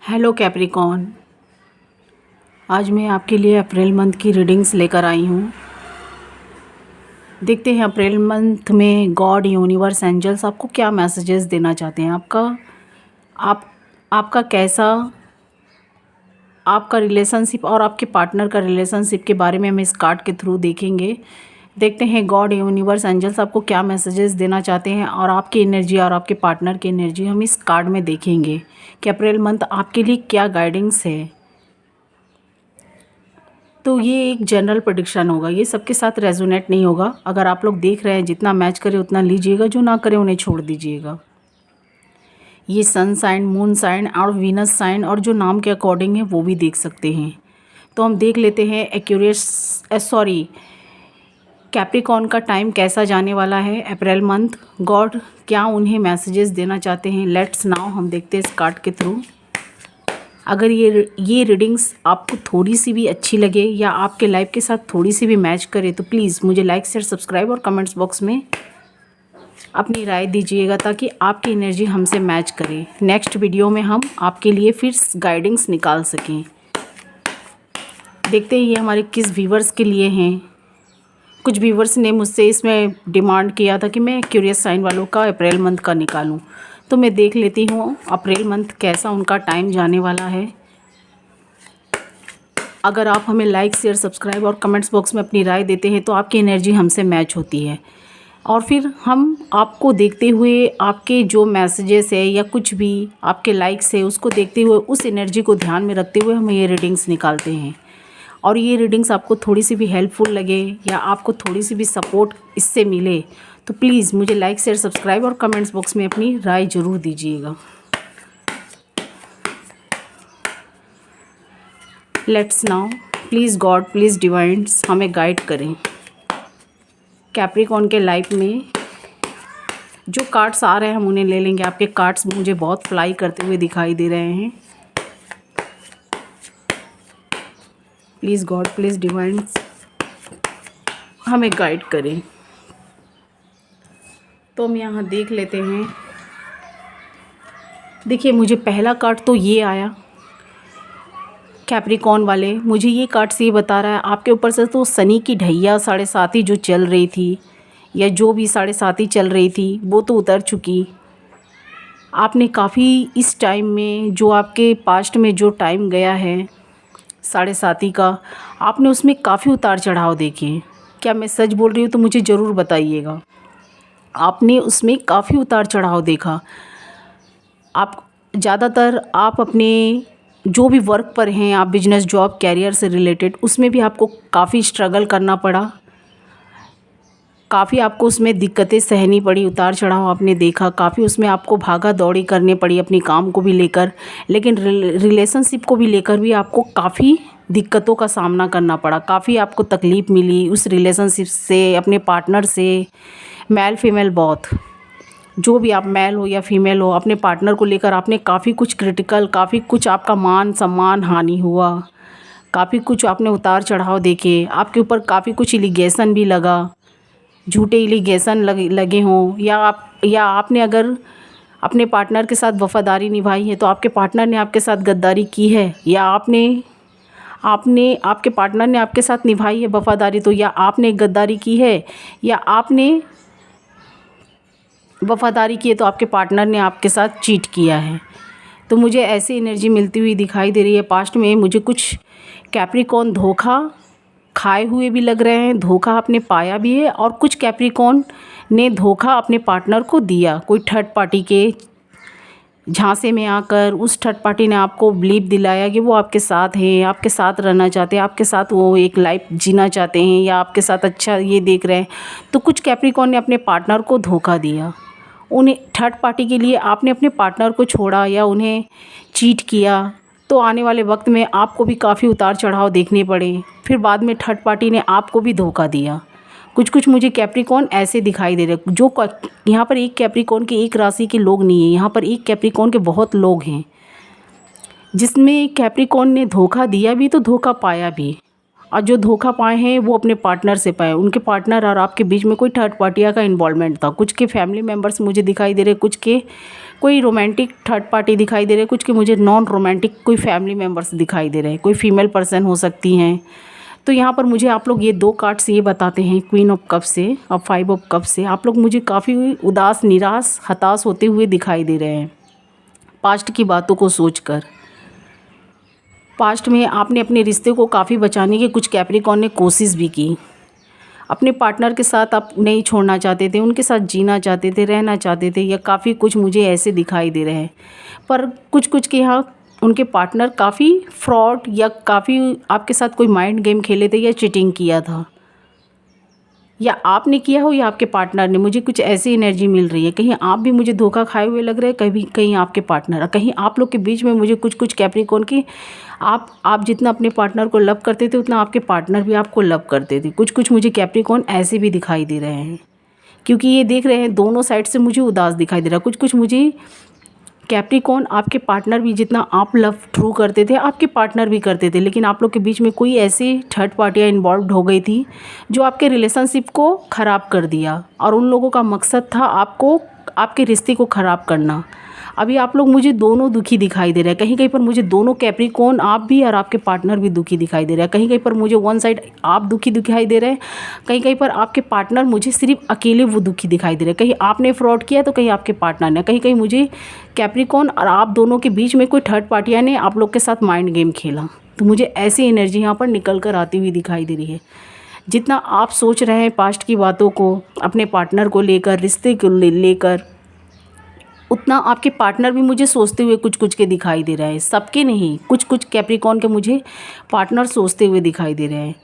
Hello Capricorn. आज मैं आपके लिए अप्रैल मंथ की रीडिंग्स लेकर आई हूँ। देखते हैं अप्रैल मंथ में गॉड, यूनिवर्स, एंजल्स आपको क्या मैसेजेस देना चाहते हैं। आपका कैसा आपका रिलेशनशिप और आपके पार्टनर का रिलेशनशिप के बारे में हम इस कार्ड के थ्रू देखेंगे। देखते हैं गॉड, यूनिवर्स, एंजल्स आपको क्या मैसेजेस देना चाहते हैं और आपकी एनर्जी और आपके पार्टनर की एनर्जी हम इस कार्ड में देखेंगे कि अप्रैल मंथ आपके लिए क्या गाइडेंस है। तो ये एक जनरल प्रेडिक्शन होगा, ये सबके साथ रेजोनेट नहीं होगा। अगर आप लोग देख रहे हैं, जितना मैच करे उतना लीजिएगा, जो ना करे उन्हें छोड़ दीजिएगा। ये सन साइन, मून साइन और वीनस साइन और जो नाम के अकॉर्डिंग है वो भी देख सकते हैं। तो हम देख लेते हैं कैप्रिकॉर्न का टाइम कैसा जाने वाला है अप्रैल मंथ। गॉड क्या उन्हें मैसेजेस देना चाहते हैं। लेट्स नाउ हम देखते हैं इस कार्ड के थ्रू। अगर ये रीडिंग्स आपको थोड़ी सी भी अच्छी लगे या आपके लाइफ के साथ थोड़ी सी भी मैच करे तो प्लीज़ मुझे लाइक, शेयर, सब्सक्राइब और कमेंट्स बॉक्स में अपनी राय दीजिएगा ताकि आपकी एनर्जी हमसे मैच करे। नेक्स्ट वीडियो में हम आपके लिए फिर गाइडेंस निकाल सकें। देखते हैं ये हमारे किस व्यूवर्स के लिए हैं। कुछ व्यूवर्स ने मुझसे इसमें डिमांड किया था कि मैं क्यूरियस साइन वालों का अप्रैल मंथ का निकालूं, तो मैं देख लेती हूँ अप्रैल मंथ कैसा उनका टाइम जाने वाला है। अगर आप हमें लाइक, शेयर, सब्सक्राइब और कमेंट्स बॉक्स में अपनी राय देते हैं तो आपकी एनर्जी हमसे मैच होती है और फिर हम आपको देखते हुए आपके जो मैसेजेस है या कुछ भी आपके लाइक्स है उसको देखते हुए उस एनर्जी को ध्यान में रखते हुए हम ये रीडिंग्स निकालते हैं। और ये रीडिंग्स आपको थोड़ी सी भी हेल्पफुल लगे या आपको थोड़ी सी भी सपोर्ट इससे मिले तो प्लीज़ मुझे लाइक, शेयर, सब्सक्राइब और कमेंट्स बॉक्स में अपनी राय ज़रूर दीजिएगा। Let's now please God, please divine's हमें गाइड करें। कैप्रिकॉर्न के लाइफ में जो कार्ड्स आ रहे हैं हम उन्हें ले लेंगे। आपके कार्ड्स मुझे बहुत फ्लाई करते हुए दिखाई दे रहे हैं। प्लीज़ गॉड, प्लीज़ डिवाइन्स हमें गाइड करें। तो हम यहाँ देख लेते हैं। देखिए मुझे पहला कार्ड तो ये आया कैप्रिकॉर्न वाले। मुझे ये कार्ड से ये बता रहा है आपके ऊपर से तो शनि की ढैया 7.5 जो चल रही थी या जो भी 7.5 चल रही थी वो तो उतर चुकी। आपने काफ़ी इस टाइम में जो आपके पास्ट में जो टाइम गया है 7.5 का, आपने उसमें काफ़ी उतार चढ़ाव देखे। क्या मैं सच बोल रही हूँ तो मुझे ज़रूर बताइएगा। आपने उसमें काफ़ी उतार चढ़ाव देखा। आप ज़्यादातर आप अपने जो भी वर्क पर हैं, आप बिजनेस, जॉब, कैरियर से रिलेटेड, उसमें भी आपको काफ़ी स्ट्रगल करना पड़ा। काफ़ी आपको उसमें दिक्कतें सहनी पड़ी, उतार चढ़ाव आपने देखा। काफ़ी उसमें आपको भागा दौड़ी करनी पड़ी अपनी काम को भी लेकर, लेकिन रिलेशनशिप को भी लेकर भी आपको काफ़ी दिक्कतों का सामना करना पड़ा। काफ़ी आपको तकलीफ़ मिली उस रिलेशनशिप से, अपने पार्टनर से। मेल फीमेल बहुत, जो भी आप मेल हो या फीमेल हो, अपने पार्टनर को लेकर आपने काफ़ी कुछ क्रिटिकल, काफ़ी कुछ आपका मान सम्मान हानि हुआ। काफ़ी कुछ आपने उतार चढ़ाव देखे। आपके ऊपर काफ़ी कुछ एलिगेशन भी लगा, झूठे एलिगेशन लगे हों या आपने अगर अपने पार्टनर के साथ वफ़ादारी निभाई है तो आपके पार्टनर ने आपके साथ गद्दारी की है, या आपने आपके पार्टनर ने आपके साथ निभाई है वफ़ादारी, तो या आपने गद्दारी की है या आपने वफ़ादारी की है तो आपके पार्टनर ने आपके साथ चीट किया है। तो मुझे ऐसी एनर्जी मिलती हुई दिखाई दे रही है। पास्ट में मुझे कुछ कैप्रिकॉर्न धोखा खाए हुए भी लग रहे हैं, धोखा आपने पाया भी है, और कुछ कैप्रिकॉर्न ने धोखा अपने पार्टनर को दिया। कोई थर्ड पार्टी के झांसे में आकर उस थर्ड पार्टी ने आपको बिलीव दिलाया कि वो आपके साथ हैं, आपके साथ रहना चाहते हैं, आपके साथ वो एक लाइफ जीना चाहते हैं या आपके साथ अच्छा ये देख रहे हैं। तो कुछ कैप्रिकॉर्न ने अपने पार्टनर को धोखा दिया। उन्हें थर्ड पार्टी के लिए आपने अपने पार्टनर को छोड़ा या उन्हें चीट किया, तो आने वाले वक्त में आपको भी काफ़ी उतार चढ़ाव देखने पड़े। फिर बाद में थर्ड पार्टी ने आपको भी धोखा दिया। कुछ मुझे कैप्रिकॉर्न ऐसे दिखाई दे रहे। जो यहाँ पर एक कैप्रिकॉर्न के एक राशि के लोग नहीं हैं, यहाँ पर एक कैप्रिकॉर्न के बहुत लोग हैं जिसमें कैप्रिकॉर्न ने धोखा दिया भी तो धोखा पाया भी। और जो धोखा पाए हैं वो अपने पार्टनर से पाए। उनके पार्टनर और आपके बीच में कोई थर्ड पार्टिया का इन्वॉल्वमेंट था। कुछ के फैमिली मेम्बर्स मुझे दिखाई दे रहे, कुछ के कोई रोमांटिक थर्ड पार्टी दिखाई दे रहे, कुछ के मुझे नॉन रोमांटिक कोई फैमिली मेम्बर्स दिखाई दे रहे हैं। कोई फीमेल पर्सन हो सकती हैं। तो यहाँ पर मुझे आप लोग ये 2 कार्ड्स ये बताते हैं, क्वीन ऑफ कप से और 5 ऑफ कप से। आप लोग मुझे काफ़ी उदास, निराश, हताश होते हुए दिखाई दे रहे हैं पास्ट की बातों को सोचकर। पास्ट में आपने अपने रिश्ते को काफ़ी बचाने की कुछ कैप्रिकॉर्न ने कोशिश भी की। अपने पार्टनर के साथ आप नहीं छोड़ना चाहते थे, उनके साथ जीना चाहते थे, रहना चाहते थे, या काफ़ी कुछ मुझे ऐसे दिखाई दे रहे हैं। पर कुछ के यहाँ उनके पार्टनर काफ़ी फ्रॉड या काफ़ी आपके साथ कोई माइंड गेम खेले थे या चीटिंग किया था, या आपने किया हो या आपके पार्टनर ने। मुझे कुछ ऐसी एनर्जी मिल रही है। कहीं आप भी मुझे धोखा खाए हुए लग रहे हैं, कहीं कहीं आपके पार्टनर, कहीं आप लोग के बीच में मुझे कुछ कैप्रिकॉर्न की आप जितना अपने पार्टनर को लव करते थे उतना आपके पार्टनर भी आपको लव करते थे। कुछ मुझे कैप्रिकॉर्न ऐसे भी दिखाई दे रहे हैं, क्योंकि ये देख रहे हैं दोनों साइड से मुझे उदास दिखाई दे रहा है। कुछ मुझे कैप्रिकॉर्न आपके पार्टनर भी जितना आप लव ट्रू करते थे आपके पार्टनर भी करते थे, लेकिन आप लोग के बीच में कोई ऐसी थर्ड पार्टियाँ इन्वॉल्व हो गई थी जो आपके रिलेशनशिप को ख़राब कर दिया, और उन लोगों का मकसद था आपको, आपके रिश्ते को ख़राब करना। अभी आप लोग मुझे दोनों दुखी दिखाई दे रहे हैं। कहीं कहीं पर मुझे दोनों कैप्रिकॉर्न, आप भी और आपके पार्टनर भी दुखी दिखाई दे रहा है। कहीं कहीं पर मुझे वन साइड आप दुखी दिखाई दे रहे हैं, कहीं कहीं पर आपके पार्टनर मुझे सिर्फ अकेले वो दुखी दिखाई दे रहे हैं। कहीं आपने फ्रॉड किया तो कहीं आपके पार्टनर ने, कहीं कहीं मुझे कैप्रिकॉर्न और आप दोनों के बीच में कोई थर्ड पार्टियाँ ने आप लोग के साथ माइंड गेम खेला। तो मुझे ऐसी एनर्जी यहाँ पर निकल कर आती हुई दिखाई दे रही है। जितना आप सोच रहे हैं पास्ट की बातों को, अपने पार्टनर को लेकर, रिश्ते को लेकर, उतना आपके पार्टनर भी मुझे सोचते हुए कुछ के दिखाई दे रहा है। सबके नहीं, कुछ कैप्रिकॉर्न के मुझे पार्टनर सोचते हुए दिखाई दे रहे हैं।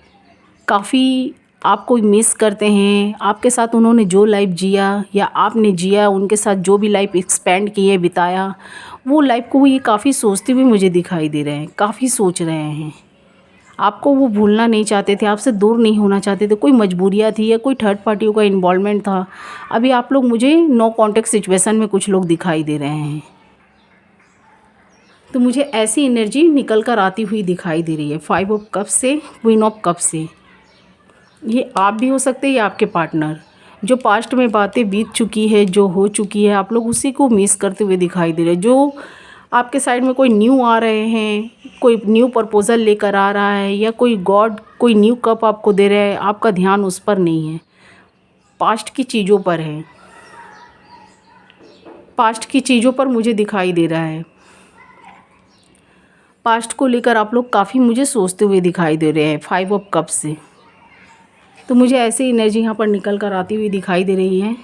काफ़ी आपको मिस करते हैं। आपके साथ उन्होंने जो लाइफ जिया या आपने जिया, उनके साथ जो भी लाइफ एक्सपेंड की है, बिताया, वो लाइफ को ये काफ़ी सोचते हुए मुझे दिखाई दे रहे हैं। काफ़ी सोच रहे हैं। आपको वो भूलना नहीं चाहते थे, आपसे दूर नहीं होना चाहते थे। कोई मजबूरियाँ थी या कोई थर्ड पार्टियों का इन्वॉल्वमेंट था। अभी आप लोग मुझे नो कॉन्टेक्ट सिचुएशन में कुछ लोग दिखाई दे रहे हैं। तो मुझे ऐसी एनर्जी निकल कर आती हुई दिखाई दे रही है 5 ऑफ कप से, क्वीन ऑफ कप से। ये आप भी हो सकते हैं या आपके पार्टनर। जो पास्ट में बातें बीत चुकी है, जो हो चुकी है, आप लोग उसी को मिस करते हुए दिखाई दे रहे हैं। जो आपके साइड में कोई न्यू आ रहे हैं, कोई न्यू प्रपोज़ल लेकर आ रहा है, या कोई गॉड कोई न्यू कप आपको दे रहा है, आपका ध्यान उस पर नहीं है, पास्ट की चीज़ों पर है। पास्ट की चीज़ों पर मुझे दिखाई दे रहा है। पास्ट को लेकर आप लोग काफ़ी मुझे सोचते हुए दिखाई दे रहे हैं 5 ऑफ कप से। तो मुझे ऐसी एनर्जी यहाँ पर निकल कर आती हुई दिखाई दे रही है।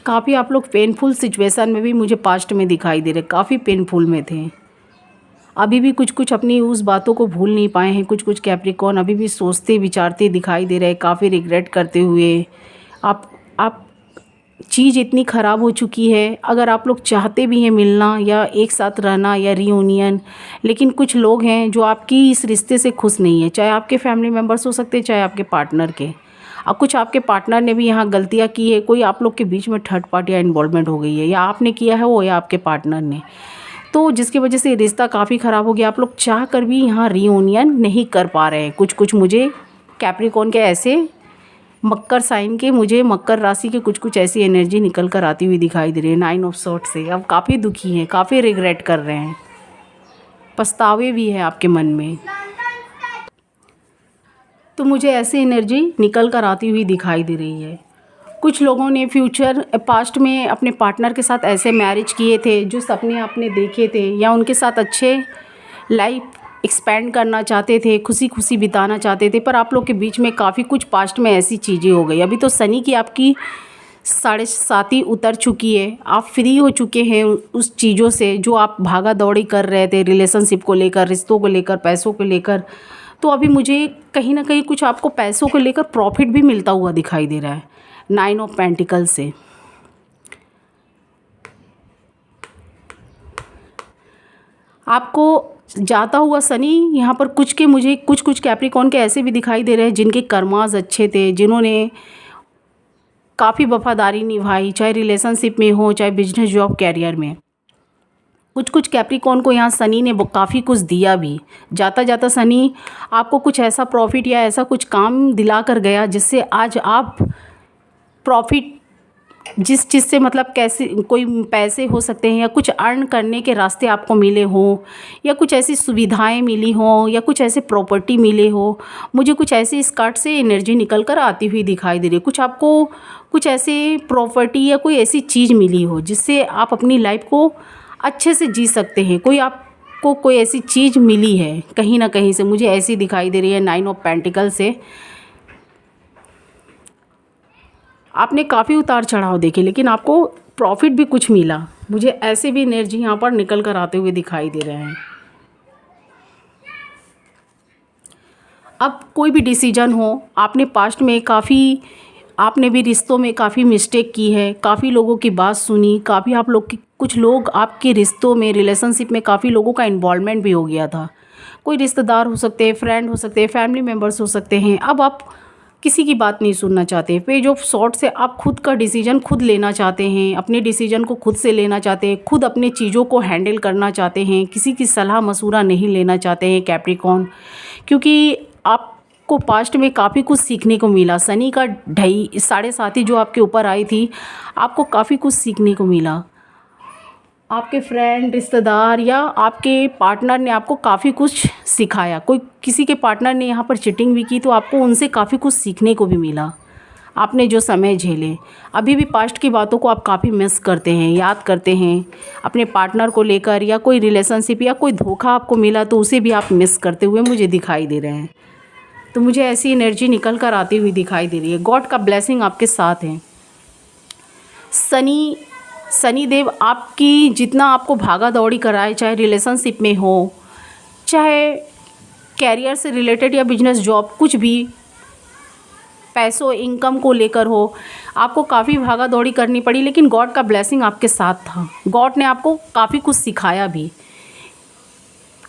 काफ़ी आप लोग पेनफुल सिचुएशन में भी मुझे पास्ट में दिखाई दे रहे, काफ़ी पेनफुल में थे। अभी भी कुछ अपनी उस बातों को भूल नहीं पाए हैं। कुछ कैप्रिकॉर्न अभी भी सोचते विचारते दिखाई दे रहे हैं, काफ़ी रिग्रेट करते हुए। आप चीज़ इतनी ख़राब हो चुकी है। अगर आप लोग चाहते भी हैं मिलना या एक साथ रहना या रियूनियन, लेकिन कुछ लोग हैं जो आपकी इस रिश्ते से खुश नहीं है। चाहे आपके फैमिली मेम्बर्स हो सकते हैं, चाहे आपके पार्टनर के। और कुछ आपके पार्टनर ने भी यहाँ गलतियाँ की है। कोई आप लोग के बीच में थर्ड पार्टी या इन्वॉल्वमेंट हो गई है, या आपने किया है वो या आपके पार्टनर ने, तो जिसकी वजह से रिश्ता काफ़ी ख़राब हो गया। आप लोग चाह कर भी यहाँ रियूनियन नहीं कर पा रहे हैं। कुछ मुझे कैप्रिकॉर्न के ऐसे मकर साइन के, मुझे मकर राशि के कुछ ऐसी एनर्जी निकल कर आती हुई दिखाई दे रही है 9 ऑफ सॉर्ड से। अब काफ़ी दुखी हैं, काफ़ी रिग्रेट कर रहे हैं, पछतावे भी है आपके मन में। तो मुझे ऐसी एनर्जी निकल कर आती हुई दिखाई दे रही है। कुछ लोगों ने पास्ट में अपने पार्टनर के साथ ऐसे मैरिज किए थे जो सपने आपने देखे थे, या उनके साथ अच्छे लाइफ एक्सपेंड करना चाहते थे, खुशी बिताना चाहते थे। पर आप लोग के बीच में काफ़ी कुछ पास्ट में ऐसी चीज़ें हो गई। अभी तो शनि की आपकी 7.5 उतर चुकी है। आप फ्री हो चुके हैं उस चीज़ों से जो आप भागा दौड़ी कर रहे थे, रिलेशनशिप को लेकर, रिश्तों को लेकर, पैसों को लेकर। तो अभी मुझे कहीं ना कहीं कुछ आपको पैसों को लेकर प्रॉफिट भी मिलता हुआ दिखाई दे रहा है 9 ऑफ पेंटिकल से। आपको जाता हुआ शनि यहाँ पर मुझे कुछ कैप्रिकॉर्न के ऐसे भी दिखाई दे रहे हैं जिनके कर्मास अच्छे थे, जिन्होंने काफ़ी वफादारी निभाई, चाहे रिलेशनशिप में हो, चाहे बिजनेस, जॉब, कैरियर में। कुछ कुछ कैप्रिकॉर्न को यहाँ शनि ने काफ़ी कुछ दिया भी। जाता जाता शनि आपको कुछ ऐसा प्रॉफिट या ऐसा कुछ काम दिला कर गया जिससे आज आप प्रॉफिट, जिस चीज़ से मतलब कैसे कोई पैसे हो सकते हैं या कुछ अर्न करने के रास्ते आपको मिले हों, या कुछ ऐसी सुविधाएं मिली हों, या कुछ ऐसे प्रॉपर्टी मिले हो। मुझे कुछ ऐसी इस कार्ड से एनर्जी निकल कर आती हुई दिखाई दे रही है। कुछ आपको कुछ ऐसे प्रॉपर्टी या कोई ऐसी चीज़ मिली हो जिससे आप अपनी लाइफ को अच्छे से जी सकते हैं। कोई आपको कोई ऐसी चीज़ मिली है कहीं ना कहीं से, मुझे ऐसी दिखाई दे रही है 9 ऑफ पेंटिकल से। आपने काफ़ी उतार चढ़ाव देखे लेकिन आपको प्रॉफिट भी कुछ मिला। मुझे ऐसे भी एनर्जी यहाँ पर निकल कर आते हुए दिखाई दे रहे हैं। अब कोई भी डिसीजन हो, आपने पास्ट में काफ़ी, आपने भी रिश्तों में काफ़ी मिस्टेक की है, काफ़ी लोगों की बात सुनी, काफ़ी आप लोग की, कुछ लोग आपके रिश्तों में, रिलेशनशिप में काफ़ी लोगों का इन्वॉल्वमेंट भी हो गया था। कोई रिश्तेदार हो सकते हैं, फ्रेंड हो सकते हैं, फैमिली मेम्बर्स हो सकते हैं। अब आप किसी की बात नहीं सुनना चाहते। पेज ऑफ सॉर्ट से आप खुद का डिसीजन खुद लेना चाहते हैं, अपने डिसीजन को खुद से लेना चाहते हैं, खुद अपने चीज़ों को हैंडल करना चाहते हैं, किसी की सलाह मशूरा नहीं लेना चाहते हैं कैप्रिकॉर्न। क्योंकि आपको पास्ट में काफ़ी कुछ सीखने को मिला। शनि का ढाई 7.5 जो आपके ऊपर आई थी, आपको काफ़ी कुछ सीखने को मिला। आपके फ्रेंड, रिश्तेदार या आपके पार्टनर ने आपको काफ़ी कुछ सिखाया। कोई किसी के पार्टनर ने यहाँ पर चीटिंग भी की तो आपको उनसे काफ़ी कुछ सीखने को भी मिला। आपने जो समय झेले, अभी भी पास्ट की बातों को आप काफ़ी मिस करते हैं, याद करते हैं अपने पार्टनर को लेकर, या कोई रिलेशनशिप या कोई धोखा आपको मिला तो उसे भी आप मिस करते हुए मुझे दिखाई दे रहे हैं। तो मुझे ऐसी एनर्जी निकल कर आती हुई दिखाई दे रही है। गॉड का ब्लेसिंग आपके साथ है। शनिदेव आपकी जितना आपको भागा दौड़ी कराए, चाहे रिलेशनशिप में हो, चाहे कैरियर से रिलेटेड या बिजनेस, जॉब, कुछ भी पैसों, इनकम को लेकर हो, आपको काफ़ी भागा दौड़ी करनी पड़ी लेकिन गॉड का ब्लेसिंग आपके साथ था। गॉड ने आपको काफ़ी कुछ सिखाया भी।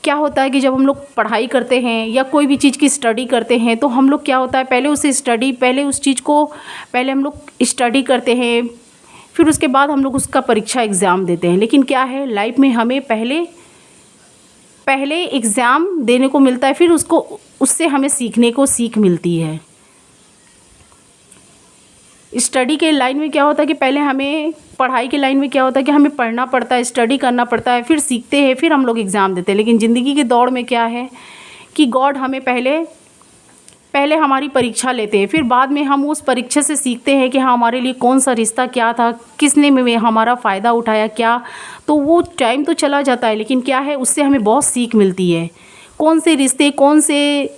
क्या होता है कि जब हम लोग पढ़ाई करते हैं या कोई भी चीज़ की स्टडी करते हैं तो हम लोग क्या होता है, पहले उस चीज़ को पहले हम लोग स्टडी करते हैं, फिर उसके बाद हम लोग उसका परीक्षा एग्ज़ाम देते हैं। लेकिन क्या है, लाइफ में हमें पहले एग्ज़ाम देने को मिलता है, फिर उससे हमें सीखने को सीख मिलती है। स्टडी के लाइन में क्या होता है कि पहले हमें, पढ़ाई के लाइन में क्या होता है कि हमें पढ़ना पड़ता है, स्टडी करना पड़ता है, फिर सीखते हैं, फिर हम लोग एग्ज़ाम देते हैं। लेकिन ज़िंदगी की दौड़ में क्या है कि गॉड हमें पहले हमारी परीक्षा लेते हैं, फिर बाद में हम उस परीक्षा से सीखते हैं कि हाँ, हमारे लिए कौन सा रिश्ता क्या था, किसने में हमारा फ़ायदा उठाया क्या। तो वो टाइम तो चला जाता है लेकिन क्या है, उससे हमें बहुत सीख मिलती है। कौन से रिश्ते, कौन से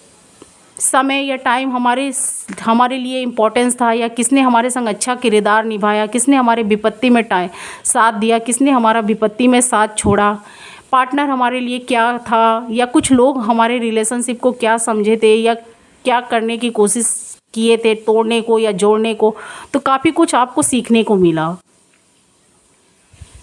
समय या टाइम हमारे लिए इम्पोर्टेंस था, या किसने हमारे संग अच्छा किरदार निभाया, किसने हमारे विपत्ति में साथ दिया, किसने हमारा विपत्ति में साथ छोड़ा, पार्टनर हमारे लिए क्या था, या कुछ लोग हमारे रिलेशनशिप को क्या समझे थे या क्या करने की कोशिश किए थे, तोड़ने को या जोड़ने को। तो काफ़ी कुछ आपको सीखने को मिला।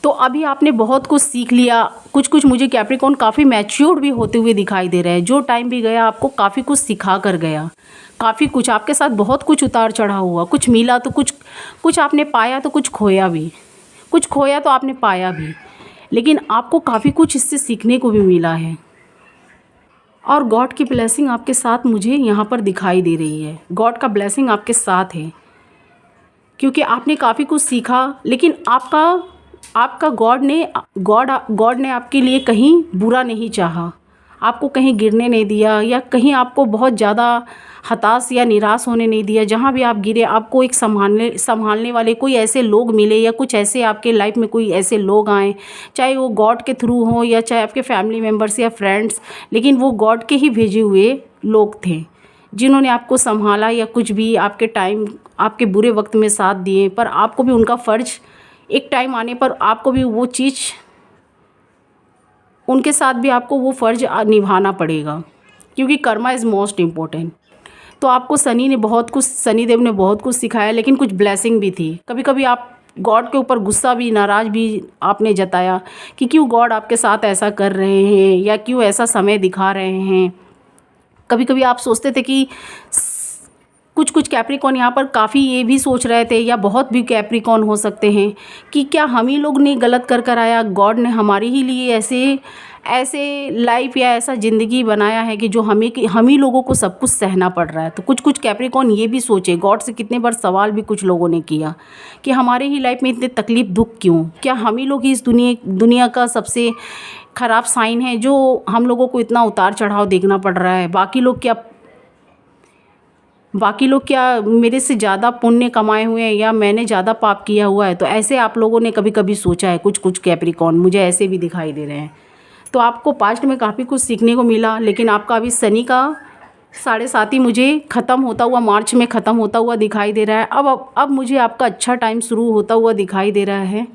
तो अभी आपने बहुत कुछ सीख लिया। कुछ मुझे कैप्रिकॉर्न काफ़ी मैच्योर्ड भी होते हुए दिखाई दे रहा है। जो टाइम भी गया आपको काफ़ी कुछ सिखा कर गया। काफ़ी कुछ आपके साथ बहुत कुछ उतार चढ़ाव हुआ, कुछ मिला तो कुछ आपने पाया, तो कुछ खोया भी, कुछ खोया तो आपने पाया भी, लेकिन आपको काफ़ी कुछ इससे सीखने को भी मिला है। और गॉड की ब्लेसिंग आपके साथ मुझे यहाँ पर दिखाई दे रही है। गॉड का ब्लेसिंग आपके साथ है क्योंकि आपने काफ़ी कुछ सीखा, लेकिन आपका गॉड ने आपके लिए कहीं बुरा नहीं चाहा, आपको कहीं गिरने नहीं दिया, या कहीं आपको बहुत ज़्यादा हताश या निराश होने नहीं दिया। जहाँ भी आप गिरे, आपको एक संभालने वाले कोई ऐसे लोग मिले, या कुछ ऐसे आपके लाइफ में कोई ऐसे लोग आए, चाहे वो गॉड के थ्रू हो या चाहे आपके फैमिली मेम्बर्स या फ्रेंड्स, लेकिन वो गॉड के ही भेजे हुए लोग थे जिन्होंने आपको संभाला, या कुछ भी आपके बुरे वक्त में साथ दिए। पर आपको भी उनका फ़र्ज़, एक टाइम आने पर आपको भी वो चीज़, उनके साथ भी आपको वो फ़र्ज़ निभाना पड़ेगा, क्योंकि कर्मा इज़ मोस्ट इम्पोर्टेंट। तो आपको शनिदेव ने बहुत कुछ सिखाया, लेकिन कुछ ब्लेसिंग भी थी। कभी कभी आप गॉड के ऊपर गुस्सा भी, नाराज़ भी आपने जताया कि क्यों गॉड आपके साथ ऐसा कर रहे हैं, या क्यों ऐसा समय दिखा रहे हैं। कभी कभी आप सोचते थे कि कुछ कुछ कैप्रिकॉन यहाँ पर काफ़ी ये भी सोच रहे थे, या बहुत भी कैप्रिकॉन हो सकते हैं कि क्या हम ही लोग ने गलत कर आया, गॉड ने हमारे ही लिए ऐसे ऐसे लाइफ या ऐसा ज़िंदगी बनाया है कि जो हम ही लोगों को सब कुछ सहना पड़ रहा है। तो कुछ कुछ कैप्रिकॉन ये भी सोचे, गॉड से कितने बार सवाल भी कुछ लोगों ने किया कि हमारे ही लाइफ में इतने तकलीफ़ दुख क्यों, क्या हम ही लोग ही इस दुनिया का सबसे ख़राब साइन है जो हम लोगों को इतना उतार चढ़ाव देखना पड़ रहा है। बाकी लोग क्या मेरे से ज़्यादा पुण्य कमाए हुए हैं या मैंने ज़्यादा पाप किया हुआ है। तो ऐसे आप लोगों ने कभी कभी सोचा है? कुछ कुछ कैप्रिकॉन मुझे ऐसे भी दिखाई दे रहे हैं। तो आपको पास्ट में काफ़ी कुछ सीखने को मिला, लेकिन आपका अभी शनि का 7.5 मुझे ख़त्म होता हुआ, मार्च में ख़त्म होता हुआ दिखाई दे रहा है। अब मुझे आपका अच्छा टाइम शुरू होता हुआ दिखाई दे रहा है।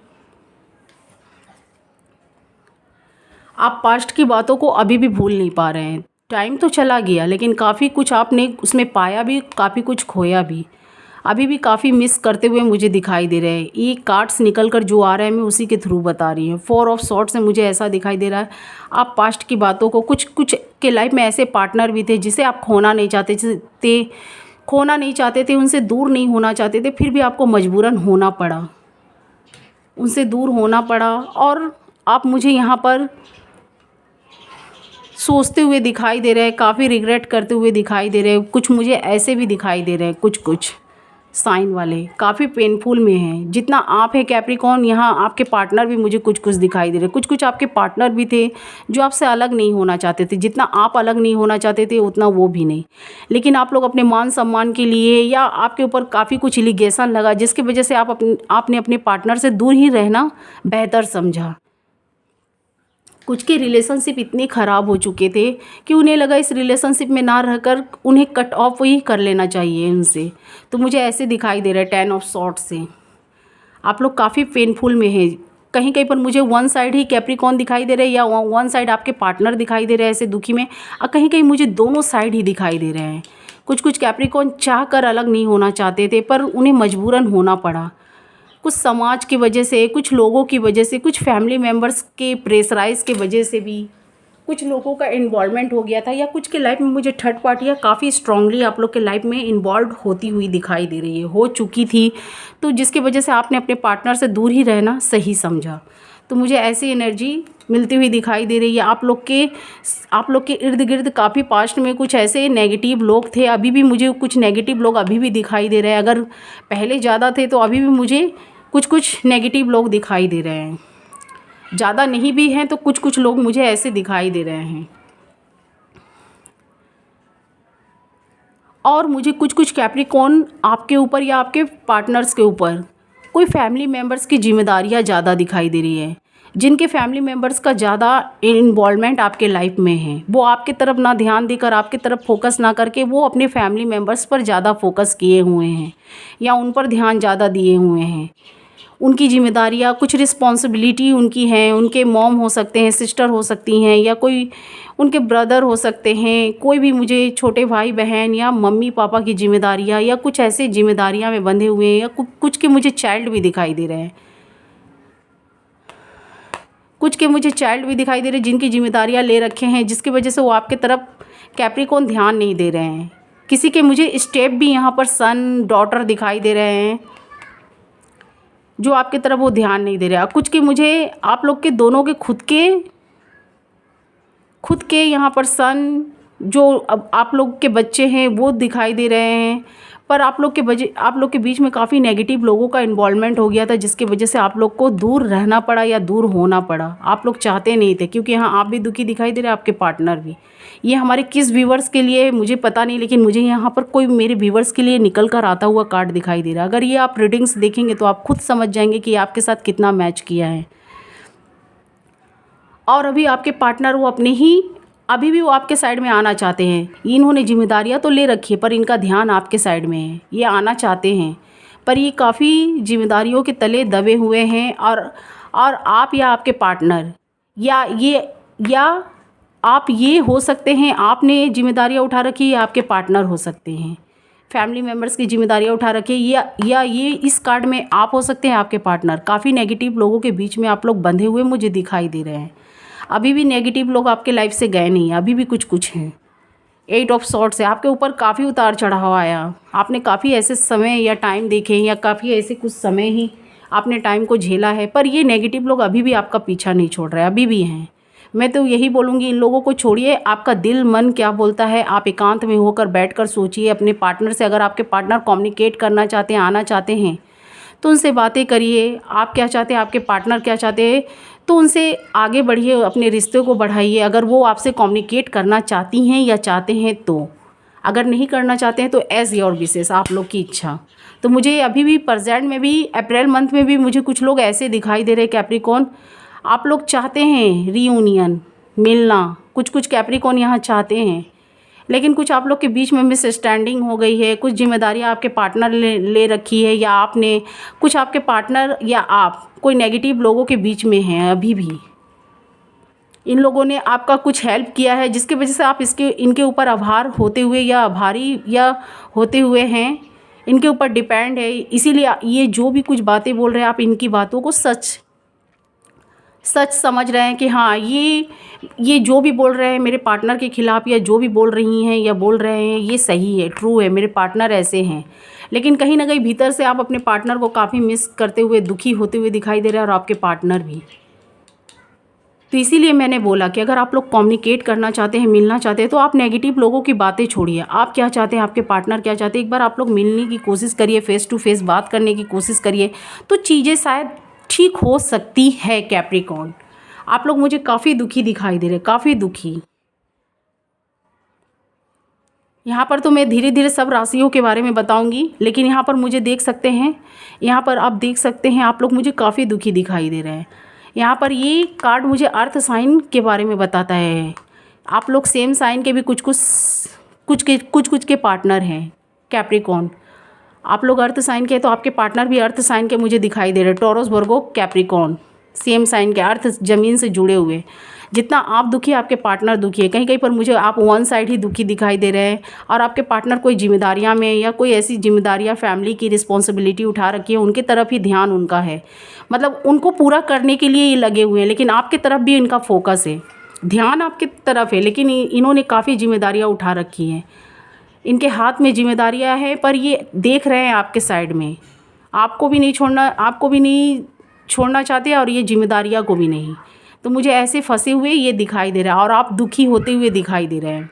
आप पास्ट की बातों को अभी भी भूल नहीं पा रहे हैं। टाइम तो चला गया, लेकिन काफ़ी कुछ आपने उसमें पाया भी, काफ़ी कुछ खोया भी। अभी भी काफ़ी मिस करते हुए मुझे दिखाई दे रहे हैं। ये कार्ड्स निकल कर जो आ रहा है मैं उसी के थ्रू बता रही हूँ। 4 ऑफ सॉर्ड्स से मुझे ऐसा दिखाई दे रहा है, आप पास्ट की बातों को, कुछ कुछ के लाइफ में ऐसे पार्टनर भी थे जिसे आप खोना नहीं चाहते थे, उनसे दूर नहीं होना चाहते थे, फिर भी आपको मजबूरन होना पड़ा, उनसे दूर होना पड़ा। और आप मुझे यहाँ पर सोचते हुए दिखाई दे रहे हैं, काफ़ी रिग्रेट करते हुए दिखाई दे रहे हैं। कुछ मुझे ऐसे भी दिखाई दे रहे हैं, कुछ कुछ साइन वाले काफ़ी पेनफुल में हैं। जितना आप है कैप्रिकॉन, यहाँ आपके पार्टनर भी मुझे कुछ कुछ दिखाई दे रहे हैं। कुछ कुछ आपके पार्टनर भी थे जो आपसे अलग नहीं होना चाहते थे। जितना आप अलग नहीं होना चाहते थे उतना वो भी नहीं, लेकिन आप लोग अपने मान सम्मान के लिए या आपके ऊपर काफ़ी कुछ एलिगेशन लगा, जिसकी वजह से आपने अपने पार्टनर से दूर ही रहना बेहतर समझा। कुछ के रिलेशनशिप इतने ख़राब हो चुके थे कि उन्हें लगा इस रिलेशनशिप में ना रहकर उन्हें कट ऑफ ही कर लेना चाहिए उनसे। तो मुझे ऐसे दिखाई दे रहा है 10 ऑफ सॉर्ड्स से आप लोग काफ़ी पेनफुल में हैं। कहीं कहीं पर मुझे वन साइड ही कैप्रिकॉन दिखाई दे रहे हैं, या वन साइड आपके पार्टनर दिखाई दे रहे हैं ऐसे दुखी में, और कहीं कहीं मुझे दोनों साइड ही दिखाई दे रहे हैं। कुछ कुछ कैप्रिकॉन चाह कर अलग नहीं होना चाहते थे, पर उन्हें मजबूरन होना पड़ा। कुछ समाज की वजह से, कुछ लोगों की वजह से, कुछ फैमिली मेम्बर्स के प्रेशराइज़ के वजह से भी कुछ लोगों का इन्वॉल्वमेंट हो गया था, या कुछ के लाइफ में मुझे थर्ड पार्टियाँ काफ़ी स्ट्रांगली आप लोग के लाइफ में इन्वॉल्व होती हुई दिखाई दे रही है, हो चुकी थी। तो जिसकी वजह से आपने अपने पार्टनर से दूर ही रहना सही समझा। तो मुझे ऐसी एनर्जी मिलती हुई दिखाई दे रही है। आप लोग के इर्द गिर्द काफ़ी पास्ट में कुछ ऐसे नेगेटिव लोग थे, अभी भी मुझे कुछ नेगेटिव लोग अभी भी दिखाई दे रहे हैं। अगर पहले ज़्यादा थे तो अभी भी मुझे कुछ कुछ नेगेटिव लोग दिखाई दे रहे हैं। ज़्यादा नहीं भी हैं तो कुछ कुछ लोग मुझे ऐसे दिखाई दे रहे हैं। और मुझे कुछ कुछ कैप्रिकॉन आपके ऊपर या आपके पार्टनर्स के ऊपर कोई फैमिली मेम्बर्स की जिम्मेदारियां ज़्यादा दिखाई दे रही है। जिनके फैमिली मेम्बर्स का ज़्यादा इन्वॉल्वमेंट आपके लाइफ में है, वो आपकी तरफ ना ध्यान देकर, आपकी तरफ फोकस ना करके, वो अपने फैमिली मेम्बर्स पर ज़्यादा फोकस किए हुए हैं या उन पर ध्यान ज़्यादा दिए हुए हैं। उनकी जिम्मेदारियाँ, कुछ रिस्पॉन्सिबिलिटी उनकी हैं। उनके मॉम हो सकते हैं, सिस्टर हो सकती हैं, या कोई उनके ब्रदर हो सकते हैं, कोई भी मुझे छोटे भाई बहन या मम्मी पापा की जिम्मेदारियाँ या कुछ ऐसे जिम्मेदारियाँ में बंधे हुए हैं, या कुछ के मुझे चाइल्ड भी दिखाई दे रहे हैं। कुछ के मुझे चाइल्ड भी दिखाई दे रहे हैं जिनकी जिम्मेदारियाँ ले रखे हैं, जिसकी वजह से वो आपके तरफ कैप्रिकॉन ध्यान नहीं दे रहे हैं। किसी के मुझे स्टेप भी यहाँ पर सन डॉटर दिखाई दे रहे हैं जो आपकी तरफ वो ध्यान नहीं दे रहे। कुछ के मुझे आप लोग के दोनों के खुद के यहाँ पर सन, जो अब आप लोग के बच्चे हैं वो दिखाई दे रहे हैं। पर आप लोग के बीच में काफ़ी नेगेटिव लोगों का इन्वॉल्वमेंट हो गया था, जिसकी वजह से आप लोग को दूर रहना पड़ा या दूर होना पड़ा। आप लोग चाहते नहीं थे, क्योंकि यहाँ आप भी दुखी दिखाई दे रहे हैं, आपके पार्टनर भी। ये हमारे किस व्यूवर्स के लिए मुझे पता नहीं, लेकिन मुझे यहाँ पर कोई मेरे व्यूवर्स के लिए निकल कर आता हुआ कार्ड दिखाई दे रहा है। अगर ये आप रीडिंग्स देखेंगे तो आप खुद समझ जाएंगे कि आपके साथ कितना मैच किया है। और अभी आपके पार्टनर अभी भी वो आपके साइड में आना चाहते हैं। इन्होंने जिम्मेदारियां तो ले रखी है, पर इनका ध्यान आपके साइड में है। ये आना चाहते हैं, पर ये काफ़ी जिम्मेदारियों के तले दबे हुए हैं। और आप या आपके पार्टनर या आप ये हो सकते हैं, आपने जिम्मेदारियां उठा रखी है, या आपके पार्टनर हो सकते हैं, फैमिली मेम्बर्स की जिम्मेदारियां उठा रखी है, या ये इस कार्ड में आप हो सकते हैं, आपके पार्टनर। काफ़ी नेगेटिव लोगों के बीच में आप लोग बंधे हुए मुझे दिखाई दे रहे हैं। अभी भी नेगेटिव लोग आपके लाइफ से गए नहीं, अभी भी कुछ कुछ हैं। एट ऑफ सॉर्ड्स है, आपके ऊपर काफ़ी उतार चढ़ाव आया, आपने काफ़ी ऐसे समय या टाइम देखे हैं या काफ़ी ऐसे कुछ समय ही आपने टाइम को झेला है, पर ये नेगेटिव लोग अभी भी आपका पीछा नहीं छोड़ रहे, अभी भी हैं। मैं तो यही बोलूँगी, इन लोगों को छोड़िए, आपका दिल मन क्या बोलता है आप एकांत में होकर बैठकर सोचिए अपने पार्टनर से। अगर आपके पार्टनर कम्युनिकेट करना चाहते हैं, आना चाहते हैं, तो उनसे बातें करिए, आप क्या चाहते हैं, आपके पार्टनर क्या चाहते हैं, तो उनसे आगे बढ़िए, अपने रिश्ते को बढ़ाइए। अगर वो आपसे कम्युनिकेट करना चाहती हैं या चाहते हैं तो, अगर नहीं करना चाहते हैं तो एज़ योर विशेस, आप लोग की इच्छा। तो मुझे अभी भी प्रेजेंट में भी अप्रैल मंथ में भी मुझे कुछ लोग ऐसे दिखाई दे रहे हैं कैप्रिकॉर्न, आप लोग चाहते हैं रीयूनियन, मिलना, कुछ कैप्रिकॉर्न यहाँ चाहते हैं, लेकिन कुछ आप लोग के बीच में मिसअंडरस्टैंडिंग हो गई है, कुछ जिम्मेदारियाँ आपके पार्टनर ले रखी है, या आपने कुछ, आपके पार्टनर या आप कोई नेगेटिव लोगों के बीच में हैं। अभी भी इन लोगों ने आपका कुछ हेल्प किया है जिसकी वजह से आप इनके ऊपर आभार होते हुए या आभारी या होते हुए हैं, इनके ऊपर डिपेंड है। इसीलिए ये जो भी कुछ बातें बोल रहे हैं, आप इनकी बातों को सच समझ रहे हैं कि हाँ, ये जो भी बोल रहे हैं मेरे पार्टनर के खिलाफ़, या जो भी बोल रही हैं या बोल रहे हैं, ये सही है, ट्रू है, मेरे पार्टनर ऐसे हैं। लेकिन कहीं ना कहीं भीतर से आप अपने पार्टनर को काफ़ी मिस करते हुए, दुखी होते हुए दिखाई दे रहे हैं, और आपके पार्टनर भी। तो इसीलिए मैंने बोला कि अगर आप लोग कम्युनिकेट करना चाहते हैं, मिलना चाहते हैं, तो आप नेगेटिव लोगों की बातें छोड़िए। आप क्या चाहते हैं, आपके पार्टनर क्या चाहते हैं, एक बार आप लोग मिलने की कोशिश करिए, फेस टू फेस बात करने की कोशिश करिए, तो चीज़ें शायद ठीक हो सकती है। कैप्रिकॉर्न, आप लोग मुझे काफ़ी दुखी दिखाई दे रहे हैं, काफ़ी दुखी। यहाँ पर तो मैं धीरे धीरे सब राशियों के बारे में बताऊंगी, लेकिन यहाँ पर मुझे देख सकते हैं, यहाँ पर आप देख सकते हैं, आप लोग मुझे काफ़ी दुखी दिखाई दे रहे हैं। यहाँ पर ये कार्ड मुझे अर्थ साइन के बारे में बताता है। आप लोग सेम साइन के भी कुछ के पार्टनर हैं कैप्रिकॉर्न। आप लोग अर्थ साइन के, तो आपके पार्टनर भी अर्थ साइन के मुझे दिखाई दे रहे हैं। टॉरस, वर्गो, कैप्रिकॉर्न, सेम साइन के, अर्थ ज़मीन से जुड़े हुए। जितना आप दुखी, आपके पार्टनर दुखी है। कहीं कहीं पर मुझे आप वन साइड ही दुखी दिखाई दे रहे हैं, और आपके पार्टनर कोई जिम्मेदारियां में या कोई ऐसी जिम्मेदारियां, फैमिली की रिस्पॉन्सिबिलिटी उठा रखी है, उनकी तरफ ही ध्यान उनका है, मतलब उनको पूरा करने के लिए ये लगे हुए हैं। लेकिन आपके तरफ भी इनका फोकस है, ध्यान आपकी तरफ है, लेकिन इन्होंने काफ़ी जिम्मेदारियाँ उठा रखी हैं, इनके हाथ में जिम्मेदारियाँ हैं, पर ये देख रहे हैं आपके साइड में, आपको भी नहीं छोड़ना चाहते, और ये जिम्मेदारियाँ को भी नहीं। तो मुझे ऐसे फंसे हुए ये दिखाई दे रहा है, और आप दुखी होते हुए दिखाई दे रहे हैं।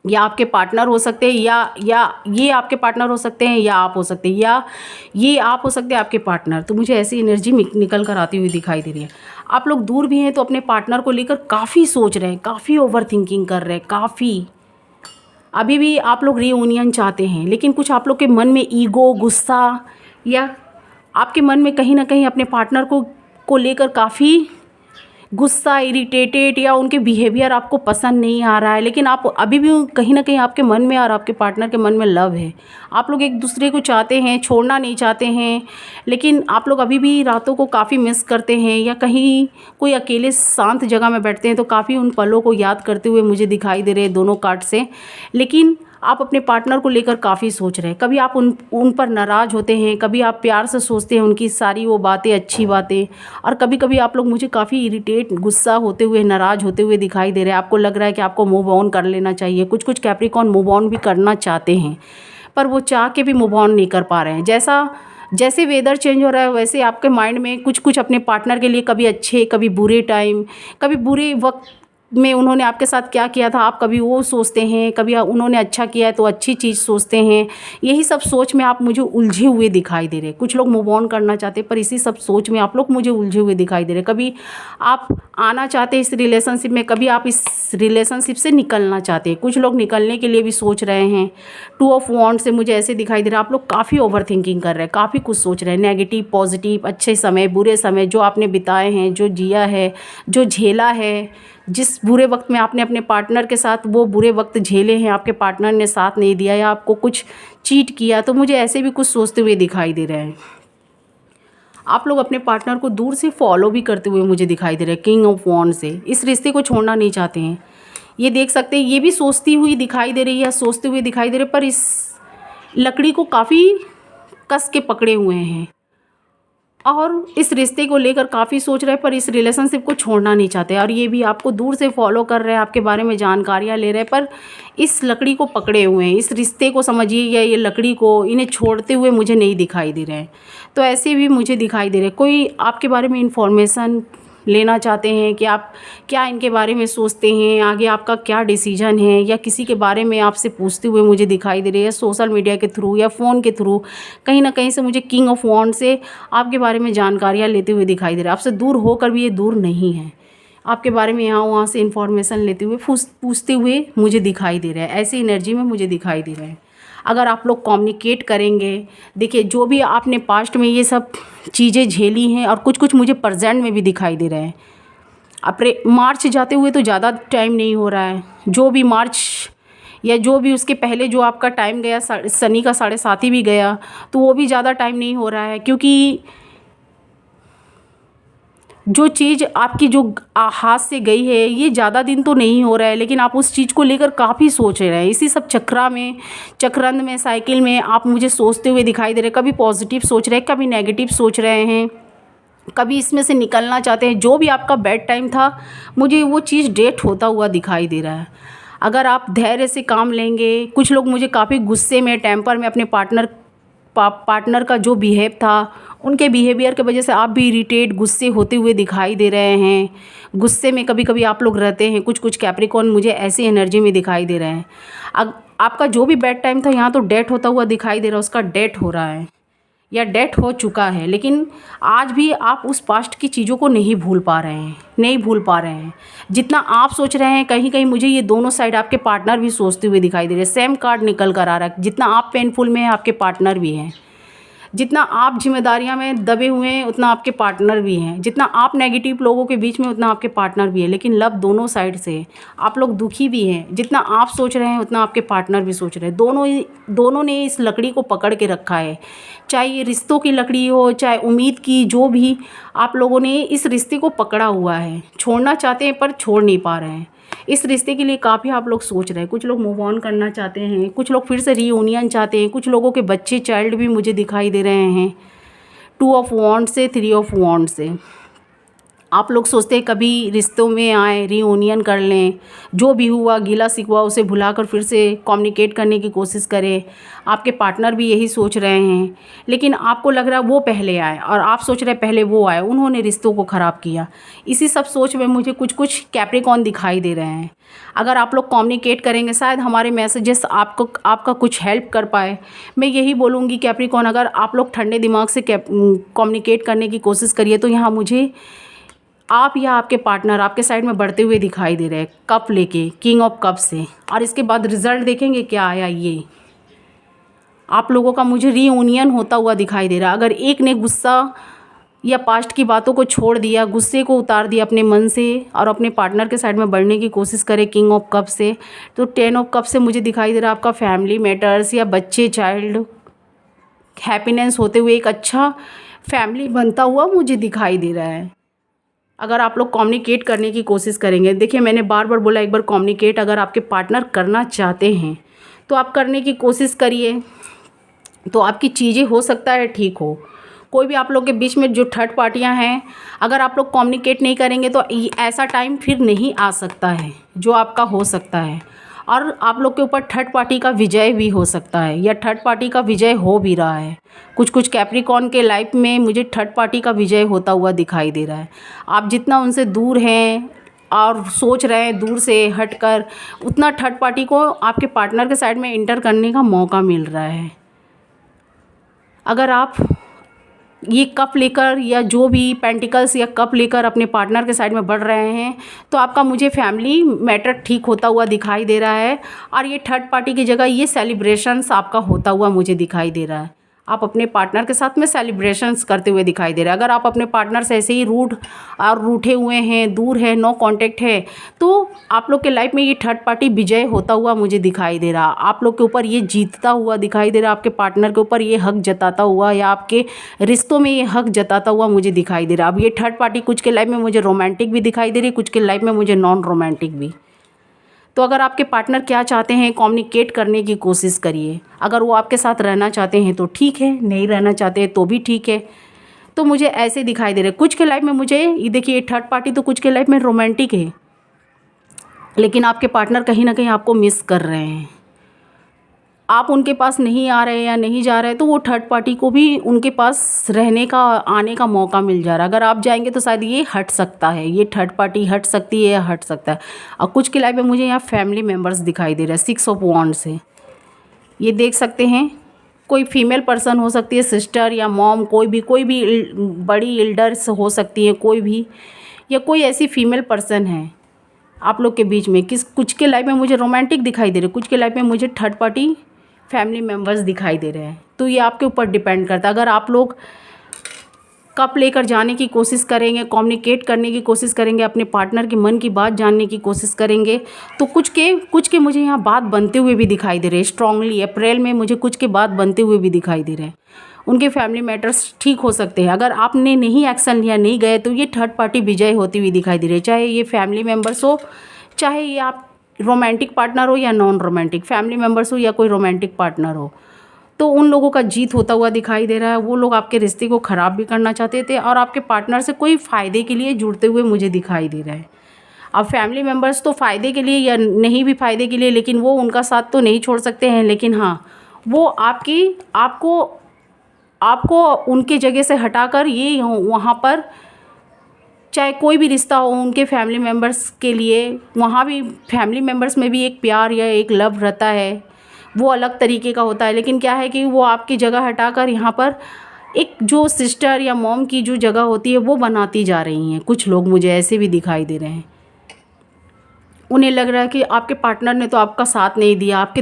या आपके पार्टनर हो सकते हैं, या ये आपके पार्टनर हो सकते हैं, या आप हो सकते हैं, या ये आप हो सकते हैं आपके पार्टनर। तो मुझे ऐसी एनर्जी निकल कर आती हुई दिखाई दे रही है। आप लोग दूर भी हैं तो अपने पार्टनर को लेकर काफ़ी सोच रहे हैं, काफ़ी ओवर थिंकिंग कर रहे हैं, काफ़ी। अभी भी आप लोग रीयूनियन चाहते हैं, लेकिन कुछ आप लोग के मन में ईगो, गुस्सा, या आपके मन में कहीं ना कहीं अपने पार्टनर को लेकर काफ़ी गुस्सा, इरिटेटेड, या उनके बिहेवियर आपको पसंद नहीं आ रहा है। लेकिन आप अभी भी कहीं ना कहीं आपके मन में और आपके पार्टनर के मन में लव है। आप लोग एक दूसरे को चाहते हैं, छोड़ना नहीं चाहते हैं, लेकिन आप लोग अभी भी रातों को काफ़ी मिस करते हैं, या कहीं कोई अकेले शांत जगह में बैठते हैं तो काफ़ी उन पलों को याद करते हुए मुझे दिखाई दे रहे हैं दोनों कार्ड से। लेकिन आप अपने पार्टनर को लेकर काफ़ी सोच रहे हैं। कभी आप उन पर नाराज़ होते हैं, कभी आप प्यार से सोचते हैं उनकी सारी वो बातें, अच्छी बातें, और कभी कभी आप लोग मुझे काफ़ी इरिटेट, गुस्सा होते हुए, नाराज़ होते हुए दिखाई दे रहे हैं। आपको लग रहा है कि आपको मूव ऑन कर लेना चाहिए। कुछ कैप्रिकॉर्न मूव ऑन भी करना चाहते हैं, पर वो चाह के भी मूव ऑन नहीं कर पा रहे हैं। जैसे वेदर चेंज हो रहा है, वैसे आपके माइंड में कुछ अपने पार्टनर के लिए कभी अच्छे, कभी बुरे टाइम, कभी बुरे वक्त में उन्होंने आपके साथ क्या किया था, आप कभी वो सोचते हैं, कभी उन्होंने अच्छा किया है तो अच्छी चीज़ सोचते हैं। यही सब सोच में आप मुझे उलझे हुए दिखाई दे रहे हैं। कुछ लोग मूव ऑन करना चाहते हैं, पर इसी सब सोच में आप लोग मुझे उलझे हुए दिखाई दे रहे हैं। कभी आप आना चाहते हैं इस रिलेशनशिप में, कभी आप इस रिलेशनशिप से निकलना चाहते हैं। कुछ लोग निकलने के लिए भी सोच रहे हैं। टू ऑफ वॉन्ड्स से मुझे ऐसे दिखाई दे रहा है, आप लोग काफ़ी ओवर थिंकिंग कर रहे हैं, काफ़ी कुछ सोच रहे हैं, नेगेटिव, पॉजिटिव, अच्छे समय, बुरे समय जो आपने बिताए हैं, जो जिया है, जो झेला है, जिस बुरे वक्त में आपने अपने पार्टनर के साथ वो बुरे वक्त झेले हैं, आपके पार्टनर ने साथ नहीं दिया या आपको कुछ चीट किया, तो मुझे ऐसे भी कुछ सोचते हुए दिखाई दे रहे हैं। आप लोग अपने पार्टनर को दूर से फॉलो भी करते हुए मुझे दिखाई दे रहे हैं। किंग ऑफ वॉन्ड से इस रिश्ते को छोड़ना नहीं चाहते हैं, ये देख सकते हैं। ये भी सोचती हुई दिखाई दे रही है, सोचते हुए दिखाई दे रहे, पर इस लकड़ी को काफ़ी कस के पकड़े हुए हैं। और इस रिश्ते को लेकर काफ़ी सोच रहे हैं, पर इस रिलेशनशिप को छोड़ना नहीं चाहते। और ये भी आपको दूर से फॉलो कर रहे हैं, आपके बारे में जानकारियाँ ले रहे हैं, पर इस लकड़ी को पकड़े हुए हैं। इस रिश्ते को समझिए या ये लकड़ी को, इन्हें छोड़ते हुए मुझे नहीं दिखाई दे रहे हैं। तो ऐसे भी मुझे दिखाई दे रहे हैं। कोई आपके बारे में इन्फॉर्मेशन लेना चाहते हैं कि आप क्या इनके बारे में सोचते हैं, आगे आपका क्या डिसीजन है, या किसी के बारे में आपसे पूछते हुए मुझे दिखाई दे रही है, सोशल मीडिया के थ्रू या फ़ोन के थ्रू। कहीं ना कहीं से मुझे किंग ऑफ वॉन्ड से आपके बारे में जानकारियाँ लेते हुए दिखाई दे रहा है। आपसे दूर होकर भी ये दूर नहीं है, आपके बारे में यहाँ वहाँ से इन्फॉर्मेशन लेते हुए पूछते हुए मुझे दिखाई दे रहा है। ऐसी एनर्जी में मुझे दिखाई दे रहा है। अगर आप लोग कम्युनिकेट करेंगे, देखिए जो भी आपने पास्ट में ये सब चीज़ें झेली हैं, और कुछ कुछ मुझे प्रेजेंट में भी दिखाई दे रहे हैं। मार्च जाते हुए तो ज़्यादा टाइम नहीं हो रहा है, जो भी मार्च या जो भी उसके पहले जो आपका टाइम गया, शनि का 7.5 भी गया, तो वो भी ज़्यादा टाइम नहीं हो रहा है। क्योंकि जो चीज़ आपकी जो हाथ से गई है, ये ज़्यादा दिन तो नहीं हो रहा है, लेकिन आप उस चीज़ को लेकर काफ़ी सोच रहे हैं। इसी सब चक्रंद में, साइकिल में आप मुझे सोचते हुए दिखाई दे रहे हैं। कभी पॉजिटिव सोच रहे हैं, कभी नेगेटिव सोच रहे हैं, कभी इसमें से निकलना चाहते हैं। जो भी आपका बैड टाइम था, मुझे वो चीज़ डेट होता हुआ दिखाई दे रहा है। अगर आप धैर्य से काम लेंगे, कुछ लोग मुझे काफ़ी गुस्से में, टेम्पर में अपने पार्टनर का जो बिहेव था, उनके बिहेवियर के वजह से आप भी इरिटेट, गुस्से होते हुए दिखाई दे रहे हैं। गुस्से में कभी कभी आप लोग रहते हैं। कुछ कुछ कैप्रिकॉर्न मुझे ऐसी एनर्जी में दिखाई दे रहे हैं। आपका जो भी बैड टाइम था, यहाँ तो डेट होता हुआ दिखाई दे रहा है, उसका डेट हो रहा है या डेट हो चुका है। लेकिन आज भी आप उस पास्ट की चीज़ों को नहीं भूल पा रहे हैं। जितना आप सोच रहे हैं, कहीं कहीं मुझे ये दोनों साइड आपके पार्टनर भी सोचते हुए दिखाई दे रहे हैं। सेम कार्ड निकल कर आ रहा है। जितना आप पेनफुल में हैं, आपके पार्टनर भी हैं। जितना आप जिम्मेदारियां में दबे हुए हैं, उतना आपके पार्टनर भी हैं। जितना आप नेगेटिव लोगों के बीच में, उतना आपके पार्टनर भी है। लेकिन लव दोनों साइड से है। आप लोग दुखी भी हैं। जितना आप सोच रहे हैं, उतना आपके पार्टनर भी सोच रहे हैं। दोनों ने इस लकड़ी को पकड़ के रखा है। चाहे ये रिश्तों की लकड़ी हो, चाहे उम्मीद की, जो भी आप लोगों ने इस रिश्ते को पकड़ा हुआ है। छोड़ना चाहते हैं पर छोड़ नहीं पा रहे हैं। इस रिश्ते के लिए काफ़ी आप लोग सोच रहे हैं। कुछ लोग मूव ऑन करना चाहते हैं, कुछ लोग फिर से रीयूनियन चाहते हैं। कुछ लोगों के बच्चे, चाइल्ड भी मुझे दिखाई दे रहे हैं। 2 ऑफ वॉन्ड से, 3 ऑफ वॉन्ड से आप लोग सोचते हैं कभी रिश्तों में आए, रीयूनियन कर लें, जो भी हुआ गिला शिकवा उसे भुलाकर फिर से कम्युनिकेट करने की कोशिश करें। आपके पार्टनर भी यही सोच रहे हैं। लेकिन आपको लग रहा है वो पहले आए, और आप सोच रहे हैं पहले वो आए, उन्होंने रिश्तों को ख़राब किया। इसी सब सोच में मुझे कुछ कुछ कैप्रिकॉर्न दिखाई दे रहे हैं। अगर आप लोग कम्युनिकेट करेंगे, शायद हमारे मैसेजेस आपका कुछ हेल्प कर पाए। मैं यही बोलूँगी कैप्रिकॉर्न, अगर आप लोग ठंडे दिमाग से कम्युनिकेट करने की कोशिश करिए, तो यहाँ मुझे आप या आपके पार्टनर आपके साइड में बढ़ते हुए दिखाई दे रहे हैं, कप लेके, किंग ऑफ कप से। और इसके बाद रिजल्ट देखेंगे क्या आया। ये आप लोगों का मुझे रीयूनियन होता हुआ दिखाई दे रहा है। अगर एक ने गुस्सा या पास्ट की बातों को छोड़ दिया, गुस्से को उतार दिया अपने मन से, और अपने पार्टनर के साइड में बढ़ने की कोशिश करे किंग ऑफ कप से, तो 10 ऑफ कप से मुझे दिखाई दे रहा है आपका फैमिली मैटर्स या बच्चे, चाइल्ड हैप्पीनेस होते हुए एक अच्छा फैमिली बनता हुआ मुझे दिखाई दे रहा है। अगर आप लोग कम्युनिकेट करने की कोशिश करेंगे, देखिए मैंने बार बार बोला, एक बार कम्युनिकेट अगर आपके पार्टनर करना चाहते हैं तो आप करने की कोशिश करिए, तो आपकी चीज़ें हो सकता है ठीक हो। कोई भी आप लोग के बीच में जो थर्ड पार्टियां हैं, अगर आप लोग कम्युनिकेट नहीं करेंगे तो ऐसा टाइम फिर नहीं आ सकता है जो आपका हो सकता है। और आप लोग के ऊपर थर्ड पार्टी का विजय भी हो सकता है, या थर्ड पार्टी का विजय हो भी रहा है। कुछ कुछ कैप्रिकॉर्न के लाइफ में मुझे थर्ड पार्टी का विजय होता हुआ दिखाई दे रहा है। आप जितना उनसे दूर हैं और सोच रहे हैं दूर से हटकर, उतना थर्ड पार्टी को आपके पार्टनर के साइड में इंटर करने का मौका मिल रहा है। अगर आप ये कप लेकर या जो भी पेंटिकल्स या कप लेकर अपने पार्टनर के साइड में बढ़ रहे हैं, तो आपका मुझे फैमिली मैटर ठीक होता हुआ दिखाई दे रहा है। और ये थर्ड पार्टी की जगह ये सेलिब्रेशंस आपका होता हुआ मुझे दिखाई दे रहा है। आप अपने पार्टनर के साथ में सेलिब्रेशंस करते हुए दिखाई दे रहे हैं। अगर आप अपने पार्टनर से ऐसे ही रूठ और रूठे हुए हैं, दूर है, नो कांटेक्ट है, तो आप लोग के लाइफ में ये थर्ड पार्टी विजय होता हुआ मुझे दिखाई दे रहा। आप लोग के ऊपर ये जीतता हुआ दिखाई दे रहा, आपके पार्टनर के ऊपर ये हक जताता हुआ, या आपके रिश्तों में ये हक जताता हुआ मुझे दिखाई दे रहा। अब ये थर्ड पार्टी कुछ के लाइफ में मुझे रोमांटिक भी दिखाई दे रही, कुछ के लाइफ में मुझे नॉन रोमांटिक भी। तो अगर आपके पार्टनर क्या चाहते हैं, कम्युनिकेट करने की कोशिश करिए। अगर वो आपके साथ रहना चाहते हैं तो ठीक है, नहीं रहना चाहते हैं तो भी ठीक है। तो मुझे ऐसे दिखाई दे रहे हैं। कुछ के लाइफ में मुझे ये देखिए, ये थर्ड पार्टी तो कुछ के लाइफ में रोमांटिक है, लेकिन आपके पार्टनर कहीं ना कहीं आपको मिस कर रहे हैं। आप उनके पास नहीं आ रहे या नहीं जा रहे, तो वो थर्ड पार्टी को भी उनके पास रहने का, आने का मौका मिल जा रहा है। अगर आप जाएंगे तो शायद ये हट सकता है, ये थर्ड पार्टी हट सकती है या हट सकता है। और कुछ के लाइफ में मुझे यहाँ फैमिली मेम्बर्स दिखाई दे रहा है, 6 ऑफ वॉन्ड्स से। ये देख सकते हैं, कोई फीमेल पर्सन हो सकती है, सिस्टर या मॉम, कोई भी बड़ी एल्डर्स हो सकती है, कोई भी, या कोई ऐसी फीमेल पर्सन है आप लोग के बीच में। कुछ के लाइफ में मुझे रोमांटिक दिखाई दे रहे, कुछ के लाइफ में मुझे थर्ड पार्टी फैमिली मेम्बर्स दिखाई दे रहे हैं। तो ये आपके ऊपर डिपेंड करता है। अगर आप लोग कप लेकर जाने की कोशिश करेंगे, कम्युनिकेट करने की कोशिश करेंगे, अपने पार्टनर के मन की बात जानने की कोशिश करेंगे, तो कुछ के मुझे यहाँ बात बनते हुए भी दिखाई दे रहे हैं स्ट्रांगली। अप्रैल में मुझे कुछ के बात बनते हुए भी दिखाई दे रहे हैं। उनके फैमिली मैटर्स ठीक हो सकते हैं। अगर आपने नहीं एक्शन लिया, नहीं गए, तो ये थर्ड पार्टी विजय होती हुई दिखाई दे रही है। चाहे ये फैमिली मेम्बर्स हो, चाहे ये आप रोमांटिक पार्टनर हो या नॉन रोमांटिक, फैमिली मेम्बर्स हो या कोई रोमांटिक पार्टनर हो, तो उन लोगों का जीत होता हुआ दिखाई दे रहा है। वो लोग आपके रिश्ते को ख़राब भी करना चाहते थे और आपके पार्टनर से कोई फ़ायदे के लिए जुड़ते हुए मुझे दिखाई दे रहा है। अब फैमिली मेम्बर्स तो फ़ायदे के लिए या नहीं भी फ़ायदे के लिए, लेकिन वो उनका साथ तो नहीं छोड़ सकते हैं। लेकिन हाँ, वो आपको उनके जगह से हटाकर ये वहाँ पर, चाहे कोई भी रिश्ता हो उनके फैमिली मेम्बर्स के लिए, वहाँ भी फैमिली मेम्बर्स में भी एक प्यार या एक लव रहता है, वो अलग तरीके का होता है। लेकिन क्या है कि वो आपकी जगह हटाकर यहाँ पर एक जो सिस्टर या मॉम की जो जगह होती है वो बनाती जा रही हैं। कुछ लोग मुझे ऐसे भी दिखाई दे रहे हैं। उन्हें लग रहा है कि आपके पार्टनर ने तो आपका साथ नहीं दिया, आपके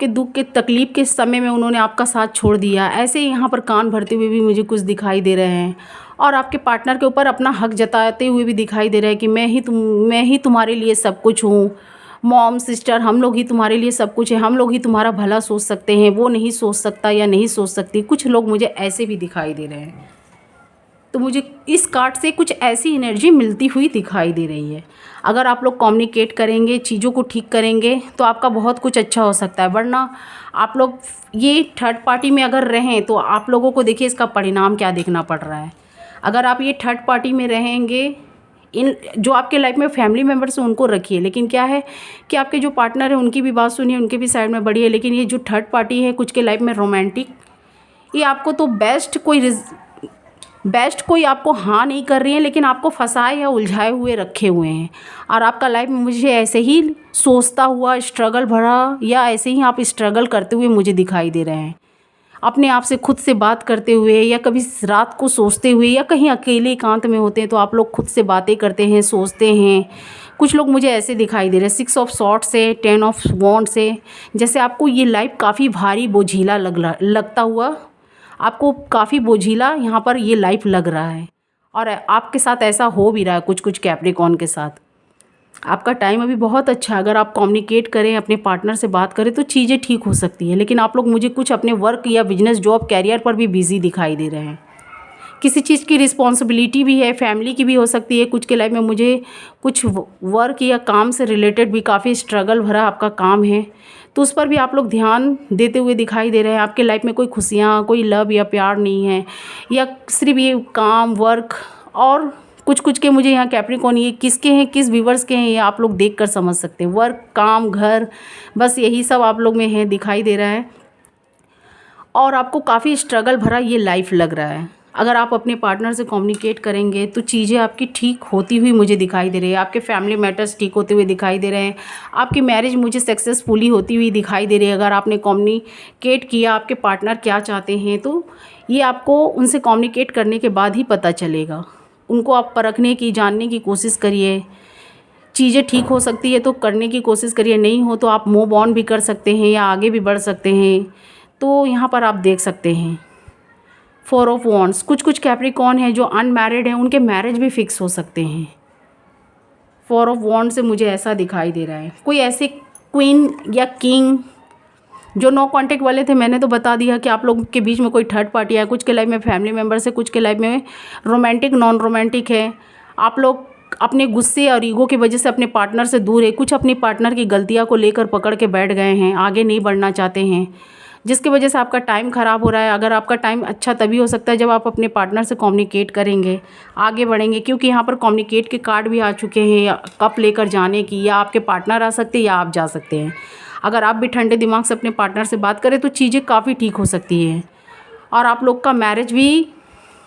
दुख के तकलीफ़ के समय में उन्होंने आपका साथ छोड़ दिया। ऐसे ही यहाँ पर कान भरते हुए भी मुझे कुछ दिखाई दे रहे हैं और आपके पार्टनर के ऊपर अपना हक जताते हुए भी दिखाई दे रहा है कि मैं ही तुम्हारे लिए सब कुछ हूँ। मॉम, सिस्टर, हम लोग ही तुम्हारे लिए सब कुछ है, हम लोग ही तुम्हारा भला सोच सकते हैं, वो नहीं सोच सकता या नहीं सोच सकती। कुछ लोग मुझे ऐसे भी दिखाई दे रहे हैं। तो मुझे इस कार्ड से कुछ ऐसी एनर्जी मिलती हुई दिखाई दे रही है। अगर आप लोग कम्युनिकेट करेंगे, चीज़ों को ठीक करेंगे, तो आपका बहुत कुछ अच्छा हो सकता है। वरना आप लोग ये थर्ड पार्टी में अगर रहें तो आप लोगों को देखिए इसका परिणाम क्या देखना पड़ रहा है। अगर आप ये थर्ड पार्टी में रहेंगे, इन जो आपके लाइफ में फैमिली मेम्बर्स हैं उनको रखिए, लेकिन क्या है कि आपके जो पार्टनर हैं उनकी भी बात सुनिए, उनके भी साइड में बढ़िए। लेकिन ये जो थर्ड पार्टी है कुछ के लाइफ में रोमांटिक, ये आपको तो बेस्ट कोई आपको हाँ नहीं कर रही है, लेकिन आपको फंसाए या उलझाए हुए रखे हुए हैं। और आपका लाइफ में मुझे ऐसे ही सोचता हुआ, स्ट्रगल भरा, या ऐसे ही आप स्ट्रगल करते हुए मुझे दिखाई दे रहे हैं। अपने आप से खुद से बात करते हुए, या कभी रात को सोचते हुए, या कहीं अकेले एकांत में होते हैं तो आप लोग खुद से बातें करते हैं, सोचते हैं। कुछ लोग मुझे ऐसे दिखाई दे रहे हैं 6 ऑफ सॉर्ड से, 10 ऑफ वॉन्ड से, जैसे आपको ये लाइफ काफ़ी भारी बोझिला लगता हुआ, आपको काफ़ी बोझिला यहाँ पर ये लाइफ लग रहा है। और आपके साथ ऐसा हो भी रहा है कुछ कैप्रिकॉर्न के साथ। आपका टाइम अभी बहुत अच्छा है। अगर आप कम्युनिकेट करें, अपने पार्टनर से बात करें, तो चीज़ें ठीक हो सकती हैं। लेकिन आप लोग मुझे कुछ अपने वर्क या बिजनेस, जॉब, कैरियर पर भी बिजी दिखाई दे रहे हैं। किसी चीज़ की रिस्पॉन्सिबिलिटी भी है, फैमिली की भी हो सकती है। कुछ के लाइफ में मुझे कुछ वर्क या काम से रिलेटेड भी काफ़ी स्ट्रगल भरा आपका काम है, तो उस पर भी आप लोग ध्यान देते हुए दिखाई दे रहे हैं। आपके लाइफ में कोई खुशियाँ, कोई लव या प्यार नहीं है, या सिर्फ ये काम, वर्क। और कुछ के मुझे यहाँ कैप्रिकॉर्न, ये किसके हैं, किस व्यूवर्स के हैं, ये आप लोग देख कर समझ सकते हैं। वर्क, काम, घर, बस यही सब आप लोग में है, दिखाई दे रहा है। और आपको काफ़ी स्ट्रगल भरा ये लाइफ लग रहा है। अगर आप अपने पार्टनर से कम्युनिकेट करेंगे तो चीज़ें आपकी ठीक होती हुई मुझे दिखाई दे रही है। आपके फैमिली मैटर्स ठीक होते हुए दिखाई दे रहे हैं। आपकी मैरिज मुझे सक्सेसफुली होती हुई दिखाई दे रही है। अगर आपने कम्युनिकेट किया, आपके पार्टनर क्या चाहते हैं, तो ये आपको उनसे कम्युनिकेट करने के बाद ही पता चलेगा। उनको आप परखने की, जानने की कोशिश करिए। चीज़ें ठीक हो सकती है तो करने की कोशिश करिए, नहीं हो तो आप मूव ऑन भी कर सकते हैं या आगे भी बढ़ सकते हैं। तो यहाँ पर आप देख सकते हैं 4 ऑफ वॉन्ड्स। कुछ कैप्रिकॉर्न है जो अनमैरिड हैं, उनके मैरिज भी फिक्स हो सकते हैं। 4 ऑफ वॉन्ड से मुझे ऐसा दिखाई दे रहा है। कोई ऐसे क्वीन या किंग जो नो कॉन्टेक्ट वाले थे, मैंने तो बता दिया कि आप लोगों के बीच में कोई थर्ड पार्टी है। कुछ के लाइफ में फैमिली मेम्बर्स है, कुछ के लाइफ में रोमांटिक, नॉन रोमांटिक है। आप लोग अपने गुस्से और ईगो की वजह से अपने पार्टनर से दूर है। कुछ अपनी पार्टनर की गलतियां को लेकर पकड़ के बैठ गए हैं, आगे नहीं बढ़ना चाहते हैं। जिसकी वजह से आपका टाइम ख़राब हो रहा है। अगर आपका टाइम अच्छा तभी हो सकता है जब आप अपने पार्टनर से कम्युनिकेट करेंगे, आगे बढ़ेंगे, क्योंकि यहाँ पर कम्युनिकेट के कार्ड भी आ चुके हैं, या कप लेकर जाने की, या आपके पार्टनर आ सकते हैं या आप जा सकते हैं। अगर आप भी ठंडे दिमाग से अपने पार्टनर से बात करें तो चीज़ें काफ़ी ठीक हो सकती हैं, और आप लोग का मैरिज भी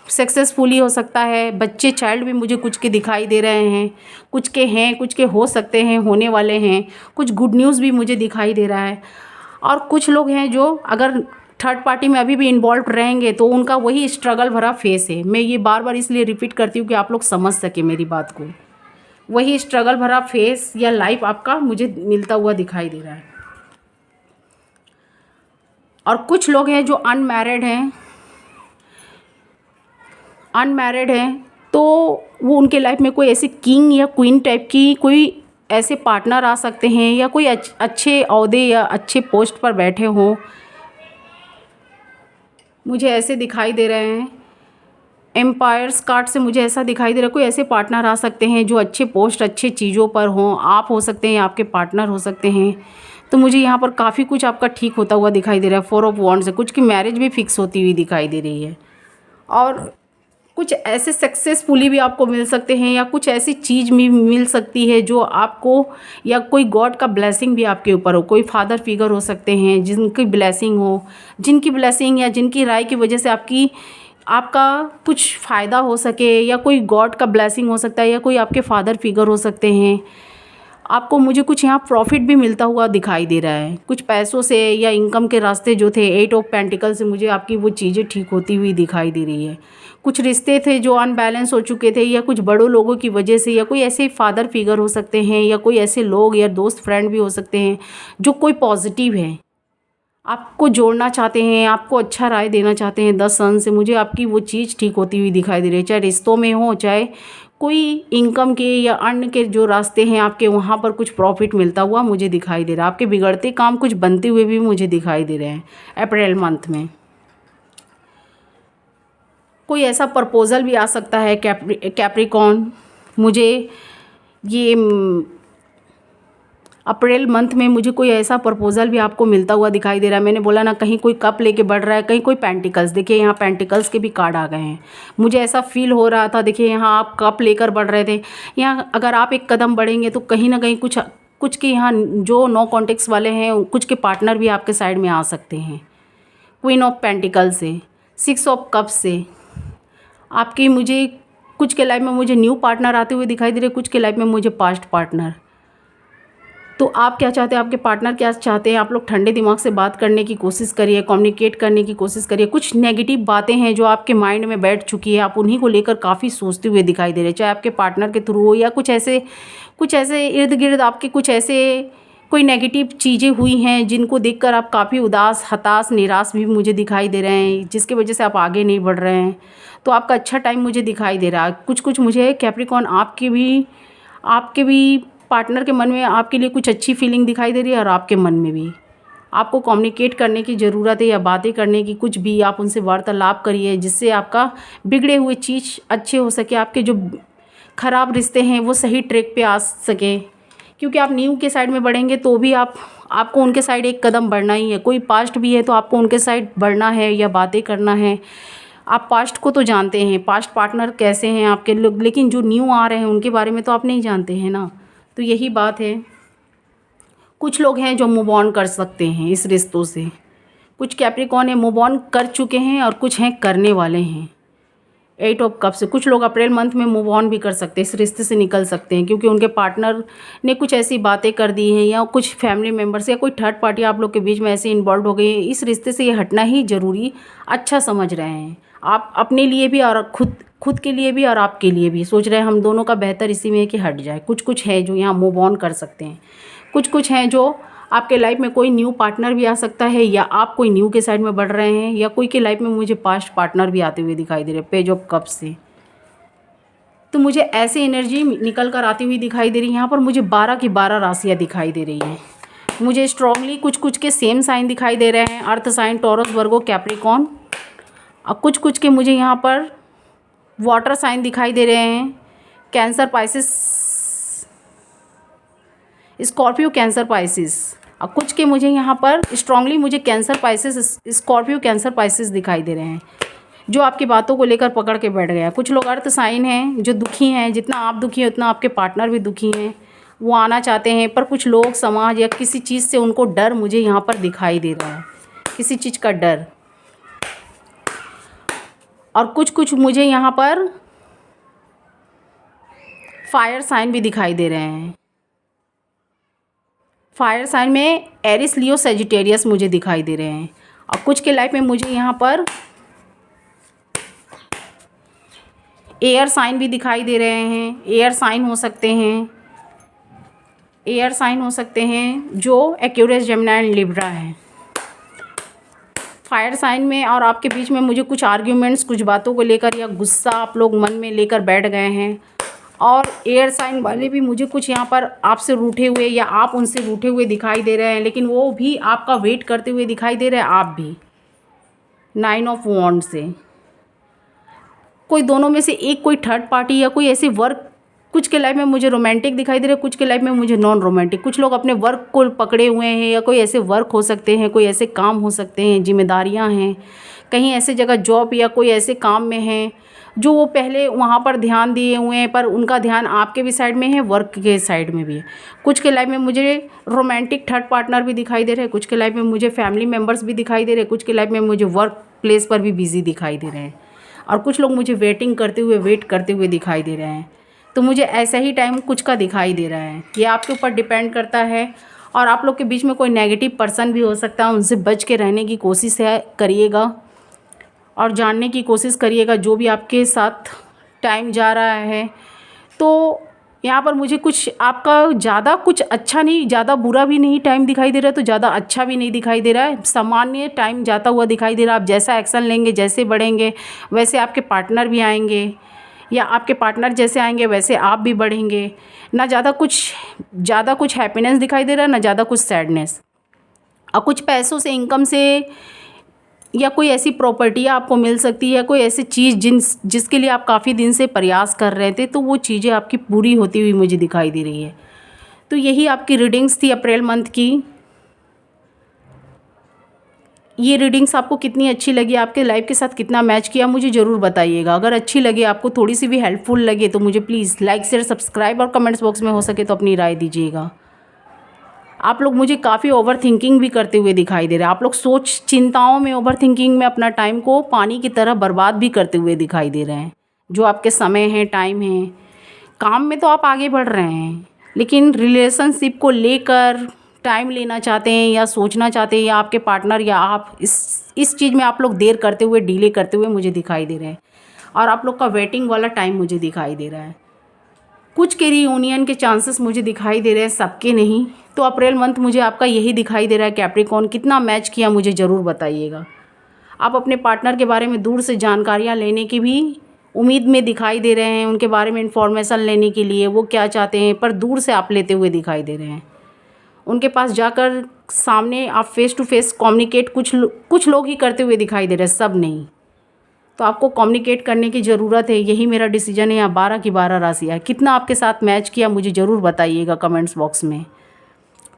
सक्सेसफुली हो सकता है। बच्चे चाइल्ड भी मुझे कुछ के दिखाई दे रहे हैं, कुछ के हैं, कुछ के हो सकते हैं, होने वाले हैं। कुछ गुड न्यूज़ भी मुझे दिखाई दे रहा है। और कुछ लोग हैं जो अगर थर्ड पार्टी में अभी भी इन्वॉल्व रहेंगे तो उनका वही स्ट्रगल भरा फेस है। मैं ये बार बार इसलिए रिपीट करती हूँ कि आप लोग समझ सके मेरी बात को। वही स्ट्रगल भरा फेस या लाइफ आपका मुझे मिलता हुआ दिखाई दे रहा है। और कुछ लोग हैं जो अनमैरिड हैं तो वो उनके लाइफ में कोई ऐसी किंग या क्वीन टाइप की कोई ऐसे पार्टनर आ सकते हैं, या कोई अच्छे ओहदे या अच्छे पोस्ट पर बैठे हों, मुझे ऐसे दिखाई दे रहे हैं। एम्पायर्स कार्ड से मुझे ऐसा दिखाई दे रहा है, कोई ऐसे पार्टनर आ सकते हैं जो अच्छे पोस्ट, अच्छे चीज़ों पर हों। आप हो सकते हैं, आपके पार्टनर हो सकते हैं। तो मुझे यहाँ पर काफ़ी कुछ आपका ठीक होता हुआ दिखाई दे रहा है। 4 ऑफ वॉन्ड्स से कुछ की मैरिज भी फिक्स होती हुई दिखाई दे रही है, और कुछ ऐसे सक्सेसफुली भी आपको मिल सकते हैं, या कुछ ऐसी चीज़ भी मिल सकती है जो आपको, या कोई गॉड का ब्लेसिंग भी आपके ऊपर हो। कोई फादर फिगर हो सकते हैं जिनकी ब्लेसिंग हो, जिनकी ब्लेसिंग या जिनकी राय की वजह से आपका कुछ फ़ायदा हो सके, या कोई गॉड का ब्लेसिंग हो सकता है, या कोई आपके फादर फिगर हो सकते हैं। आपको मुझे कुछ यहाँ प्रॉफिट भी मिलता हुआ दिखाई दे रहा है, कुछ पैसों से या इनकम के रास्ते जो थे। 8 ऑफ पेंटिकल से मुझे आपकी वो चीज़ें ठीक होती हुई दिखाई दे रही है। कुछ रिश्ते थे जो अनबैलेंस हो चुके थे, या कुछ बड़ों लोगों की वजह से, या कोई ऐसे फादर फिगर हो सकते हैं, या कोई ऐसे लोग या दोस्त फ्रेंड भी हो सकते हैं जो कोई पॉजिटिव है, आपको जोड़ना चाहते हैं, आपको अच्छा राय देना चाहते हैं। 10 सन से मुझे आपकी वो चीज़ ठीक होती हुई दिखाई दे रही है, चाहे रिश्तों में हो, चाहे कोई इनकम के या अन्य के जो रास्ते हैं आपके, वहाँ पर कुछ प्रॉफिट मिलता हुआ मुझे दिखाई दे रहा है। आपके बिगड़ते काम कुछ बनते हुए भी मुझे दिखाई दे रहे हैं अप्रैल मंथ में। कोई ऐसा प्रपोज़ल भी आ सकता है कैप्रिकॉर्न। मुझे ये अप्रैल मंथ में मुझे कोई ऐसा प्रपोज़ल भी आपको मिलता हुआ दिखाई दे रहा है। मैंने बोला ना, कहीं कोई कप लेके बढ़ रहा है, कहीं कोई पेंटिकल्स। देखिए यहाँ पेंटिकल्स के भी कार्ड आ गए हैं। मुझे ऐसा फील हो रहा था, देखिए यहाँ आप कप लेकर बढ़ रहे थे। यहाँ अगर आप एक कदम बढ़ेंगे तो कहीं ना कहीं कुछ के यहाँ जो नो कॉन्टेक्ट्स वाले हैं, कुछ के पार्टनर भी आपके साइड में आ सकते हैं। क्वीन ऑफ पेंटिकल से, 6 ऑफ कप से आपकी मुझे कुछ के लाइफ में मुझे न्यू पार्टनर आते हुए दिखाई दे रहे, कुछ के लाइफ में मुझे पास्ट पार्टनर। तो आप क्या चाहते हैं, आपके पार्टनर क्या चाहते हैं? आप लोग ठंडे दिमाग से बात करने की कोशिश करिए, कम्युनिकेट करने की कोशिश करिए। कुछ नेगेटिव बातें हैं जो आपके माइंड में बैठ चुकी है, आप उन्हीं को लेकर काफ़ी सोचते हुए दिखाई दे रहे हैं, चाहे आपके पार्टनर के थ्रू हो, या कुछ ऐसे इर्द गिर्द आपके कुछ ऐसे कोई नेगेटिव चीज़ें हुई हैं जिनको देखकर आप काफ़ी उदास, हताश, निराश भी मुझे दिखाई दे रहे हैं, जिसकी वजह से आप आगे नहीं बढ़ रहे हैं। तो आपका अच्छा टाइम मुझे दिखाई दे रहा है। कुछ मुझे कैप्रिकॉर्न आपके भी पार्टनर के मन में आपके लिए कुछ अच्छी फीलिंग दिखाई दे रही है, और आपके मन में भी आपको कम्युनिकेट करने की ज़रूरत है, या बातें करने की। कुछ भी आप उनसे वार्तालाप करिए जिससे आपका बिगड़े हुए चीज़ अच्छे हो सके, आपके जो ख़राब रिश्ते हैं वो सही ट्रैक पे आ सके। क्योंकि आप न्यू के साइड में बढ़ेंगे तो भी आपको उनके साइड एक कदम बढ़ना ही है। कोई पास्ट भी है तो आपको उनके साइड बढ़ना है या बातें करना है। आप पास्ट को तो जानते हैं, पास्ट पार्टनर कैसे हैं आपके लोग, लेकिन जो न्यू आ रहे हैं उनके बारे में तो आप नहीं जानते हैं ना। तो यही बात है। कुछ लोग हैं जो मूव ऑन कर सकते हैं इस रिश्तों से। कुछ कैप्रिकॉर्न है मूव ऑन कर चुके हैं, और कुछ हैं करने वाले हैं। 8 ऑफ कप से कुछ लोग अप्रैल मंथ में मूव ऑन भी कर सकते हैं, इस रिश्ते से निकल सकते हैं, क्योंकि उनके पार्टनर ने कुछ ऐसी बातें कर दी हैं, या कुछ फैमिली मेम्बर्स या कोई थर्ड पार्टी आप लोग के बीच में ऐसे इन्वॉल्व हो गई है। इस रिश्ते से ये हटना ही ज़रूरी अच्छा समझ रहे हैं आप अपने लिए भी, और खुद के लिए भी, और आपके लिए भी सोच रहे हैं हम दोनों का बेहतर इसी में है कि हट जाए। कुछ है जो यहाँ मूव ऑन कर सकते हैं। कुछ हैं जो आपके लाइफ में कोई न्यू पार्टनर भी आ सकता है, या आप कोई न्यू के साइड में बढ़ रहे हैं, या कोई के लाइफ में मुझे पास्ट पार्टनर भी आते हुए दिखाई दे रहे हैं पेज ऑफ कप से। तो मुझे ऐसी एनर्जी निकल कर आती हुई दिखाई दे रही है। यहाँ पर मुझे 12 की 12 राशियाँ दिखाई दे रही हैं। मुझे स्ट्रांगली कुछ के सेम साइन दिखाई दे रहे हैं, अर्थ साइन, टॉरस, वर्गो, कैप्रिकॉर्न। और कुछ के मुझे यहाँ पर वाटर साइन दिखाई दे रहे हैं, cancer, Pisces, Scorpio, cancer, Pisces. और कुछ के मुझे यहाँ पर स्ट्रांगली मुझे cancer Pisces, Scorpio cancer Pisces दिखाई दे रहे हैं, जो आपकी बातों को लेकर पकड़ के बैठ गया। कुछ लोग अर्थ साइन हैं जो दुखी हैं, जितना आप दुखी हैं उतना आपके पार्टनर भी दुखी हैं, वो आना चाहते हैं, पर कुछ लोग समाज या किसी चीज़ से उनको डर मुझे यहाँ पर दिखाई दे रहा है, किसी चीज़ का डर। और कुछ मुझे यहाँ पर फायर साइन भी दिखाई दे रहे हैं। फायर साइन में एरिस, लियो, सेजिटेरियस मुझे दिखाई दे रहे हैं। और कुछ के लाइफ में मुझे यहाँ पर एयर साइन भी दिखाई दे रहे हैं। एयर साइन हो सकते हैं, एयर साइन हो सकते हैं जो एक्वेरियस, जेमिनी, लिब्रा है। फायर साइन में और आपके बीच में मुझे कुछ आर्ग्यूमेंट्स, कुछ बातों को लेकर या गुस्सा आप लोग मन में लेकर बैठ गए हैं। और एयर साइन वाले भी मुझे कुछ यहाँ पर आपसे रूठे हुए या आप उनसे रूठे हुए दिखाई दे रहे हैं, लेकिन वो भी आपका वेट करते हुए दिखाई दे रहे हैं। आप भी 9 ऑफ वॉन्ड से कोई दोनों में से एक, कोई थर्ड पार्टी या कोई ऐसे वर्क, कुछ के लाइफ में मुझे रोमांटिक दिखाई दे रहे हैं, कुछ के लाइफ में मुझे नॉन रोमांटिक। कुछ लोग अपने वर्क को पकड़े हुए हैं, या कोई ऐसे वर्क हो सकते हैं, कोई ऐसे काम हो सकते हैं, जिम्मेदारियां हैं, कहीं ऐसे जगह जॉब या कोई ऐसे काम में हैं जो वो पहले वहाँ पर ध्यान दिए हुए हैं, पर उनका ध्यान आपके भी साइड में है, वर्क के साइड में भी है। कुछ के लाइफ में मुझे रोमांटिक थर्ड पार्टनर भी दिखाई दे रहे हैं, कुछ के लाइफ में मुझे फैमिली मेम्बर्स भी दिखाई दे रहे हैं, कुछ के लाइफ में मुझे वर्क प्लेस पर भी बिजी दिखाई दे रहे हैं। और कुछ लोग मुझे वेटिंग करते हुए, वेट करते हुए दिखाई दे रहे हैं। तो मुझे ऐसा ही टाइम कुछ का दिखाई दे रहा है। ये आपके ऊपर डिपेंड करता है। और आप लोग के बीच में कोई नेगेटिव पर्सन भी हो सकता है, उनसे बच के रहने की कोशिश करिएगा और जानने की कोशिश करिएगा जो भी आपके साथ टाइम जा रहा है। तो यहाँ पर मुझे कुछ आपका ज़्यादा कुछ अच्छा नहीं, ज़्यादा बुरा भी नहीं टाइम दिखाई दे रहा है, तो ज़्यादा अच्छा भी नहीं दिखाई दे रहा है, सामान्य टाइम जाता हुआ दिखाई दे रहा है। आप जैसा एक्शन लेंगे, जैसे बढ़ेंगे, वैसे आपके पार्टनर भी आएंगे, या आपके पार्टनर जैसे आएंगे वैसे आप भी बढ़ेंगे। ना ज़्यादा कुछ हैप्पीनेस दिखाई दे रहा है, ना ज़्यादा कुछ सैडनेस। और कुछ पैसों से, इनकम से, या कोई ऐसी प्रॉपर्टी आपको मिल सकती है, कोई ऐसी चीज़ जिसके लिए आप काफ़ी दिन से प्रयास कर रहे थे, तो वो चीज़ें आपकी पूरी होती हुई मुझे दिखाई दे रही है। तो यही आपकी रीडिंग्स थी अप्रैल मंथ की। ये रीडिंग्स आपको कितनी अच्छी लगी, आपके लाइफ के साथ कितना मैच किया, मुझे ज़रूर बताइएगा। अगर अच्छी लगे, आपको थोड़ी सी भी हेल्पफुल लगे, तो मुझे प्लीज़ लाइक, शेयर, सब्सक्राइब और कमेंट्स बॉक्स में हो सके तो अपनी राय दीजिएगा। आप लोग मुझे काफ़ी ओवर थिंकिंग भी करते हुए दिखाई दे रहे हैं। आप लोग सोच चिंताओं में, ओवर थिंकिंग में अपना टाइम को पानी की तरह बर्बाद भी करते हुए दिखाई दे रहे हैं। जो आपके समय है, टाइम है, काम में तो आप आगे बढ़ रहे हैं, लेकिन रिलेशनशिप को लेकर टाइम लेना चाहते हैं या सोचना चाहते हैं, या आपके पार्टनर या आप इस चीज़ में आप लोग देर करते हुए, डिले करते हुए मुझे दिखाई दे रहे हैं। और आप लोग का वेटिंग वाला टाइम मुझे दिखाई दे रहा है। कुछ के रियूनियन के चांसेस मुझे दिखाई दे रहे हैं, सबके नहीं। तो अप्रैल मंथ मुझे आपका यही दिखाई दे रहा है। कैप्रिकॉर्न कितना मैच किया मुझे ज़रूर बताइएगा। आप अपने पार्टनर के बारे में दूर से जानकारियाँ लेने की भी उम्मीद में दिखाई दे रहे हैं, उनके बारे में इंफॉर्मेशन लेने के लिए, वो क्या चाहते हैं, पर दूर से आप लेते हुए दिखाई दे रहे हैं। उनके पास जाकर सामने आप फेस टू फेस कम्युनिकेट कुछ लोग ही करते हुए दिखाई दे रहे हैं, सब नहीं। तो आपको कम्युनिकेट करने की ज़रूरत है। यही मेरा डिसीजन है। यहाँ 12 की 12 राशियाँ कितना आपके साथ मैच किया मुझे ज़रूर बताइएगा कमेंट्स बॉक्स में,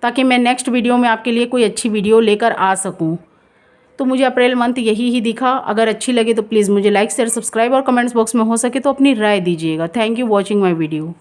ताकि मैं नेक्स्ट वीडियो में आपके लिए कोई अच्छी वीडियो लेकर आ सकूँ। तो मुझे अप्रैल मंथ यही ही दिखा। अगर अच्छी लगे तो प्लीज़ मुझे लाइक, शेयर, सब्सक्राइब और कमेंट्स बॉक्स में हो सके तो अपनी राय दीजिएगा। Thank you watching my video.